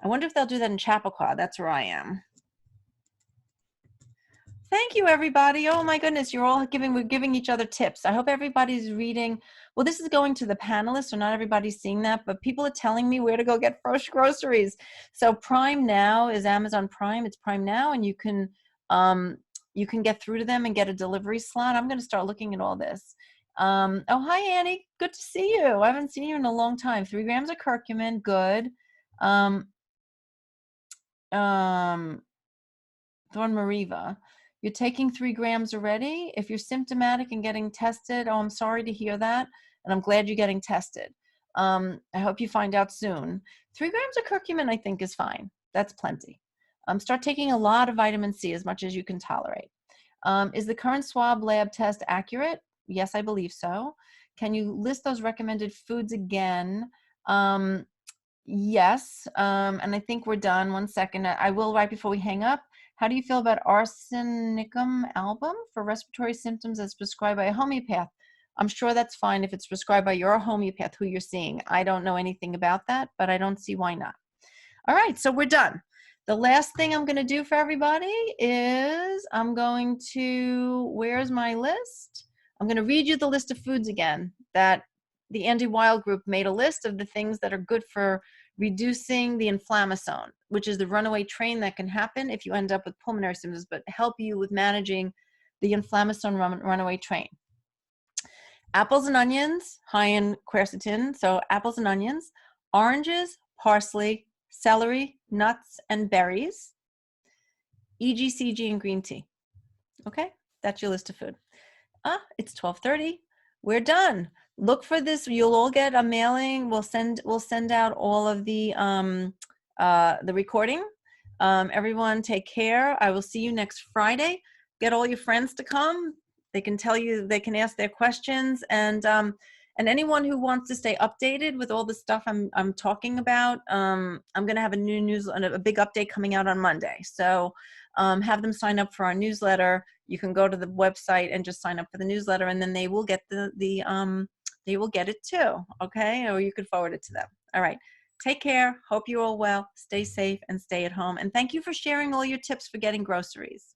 I wonder if they'll do that in Chappaqua. That's where I am. Thank you, everybody. Oh my goodness, we're giving each other tips. I hope everybody's reading. Well, this is going to the panelists, so not everybody's seeing that, but people are telling me where to go get fresh groceries. So Prime Now is Amazon Prime. It's Prime Now, and you can get through to them and get a delivery slot. I'm going to start looking at all this. Oh, hi, Annie. Good to see you. I haven't seen you in a long time. 3 grams of curcumin. Good. Thorn Mariva. You're taking 3 grams already? If you're symptomatic and getting tested, oh, I'm sorry to hear that. And I'm glad you're getting tested. I hope you find out soon. 3 grams of curcumin, I think, is fine. That's plenty. Start taking a lot of vitamin C, as much as you can tolerate. Is the current swab lab test accurate? Yes, I believe so. Can you list those recommended foods again? Um, yes, and I think we're done. One second. I will right before we hang up. How do you feel about arsenicum album for respiratory symptoms as prescribed by a homeopath? I'm sure that's fine if it's prescribed by your homeopath who you're seeing. I don't know anything about that, but I don't see why not. All right, so we're done. The last thing I'm going to do for everybody is I'm going to, where's my list? I'm going to read you the list of foods again that the Andy Weil group made a list of the things that are good for reducing the inflammasome, which is the runaway train that can happen if you end up with pulmonary symptoms, but help you with managing the inflammasome runaway train. Apples and onions, high in quercetin, so apples and onions, oranges, parsley, celery, nuts, and berries, EGCG, and green tea. Okay, that's your list of food. It's 12:30. We're done. Look for this. You'll all get a mailing. We'll send out all of the recording. Everyone take care. I will see you next Friday. Get all your friends to come. They can tell you, they can ask their questions, and anyone who wants to stay updated with all the stuff I'm talking about, I'm going to have a new newsletter, a big update coming out on Monday. So have them sign up for our newsletter. You can go to the website and just sign up for the newsletter, and then they will get they will get it too. Okay, or you could forward it to them. All right. Take care. Hope you're all well. Stay safe and stay at home. And thank you for sharing all your tips for getting groceries.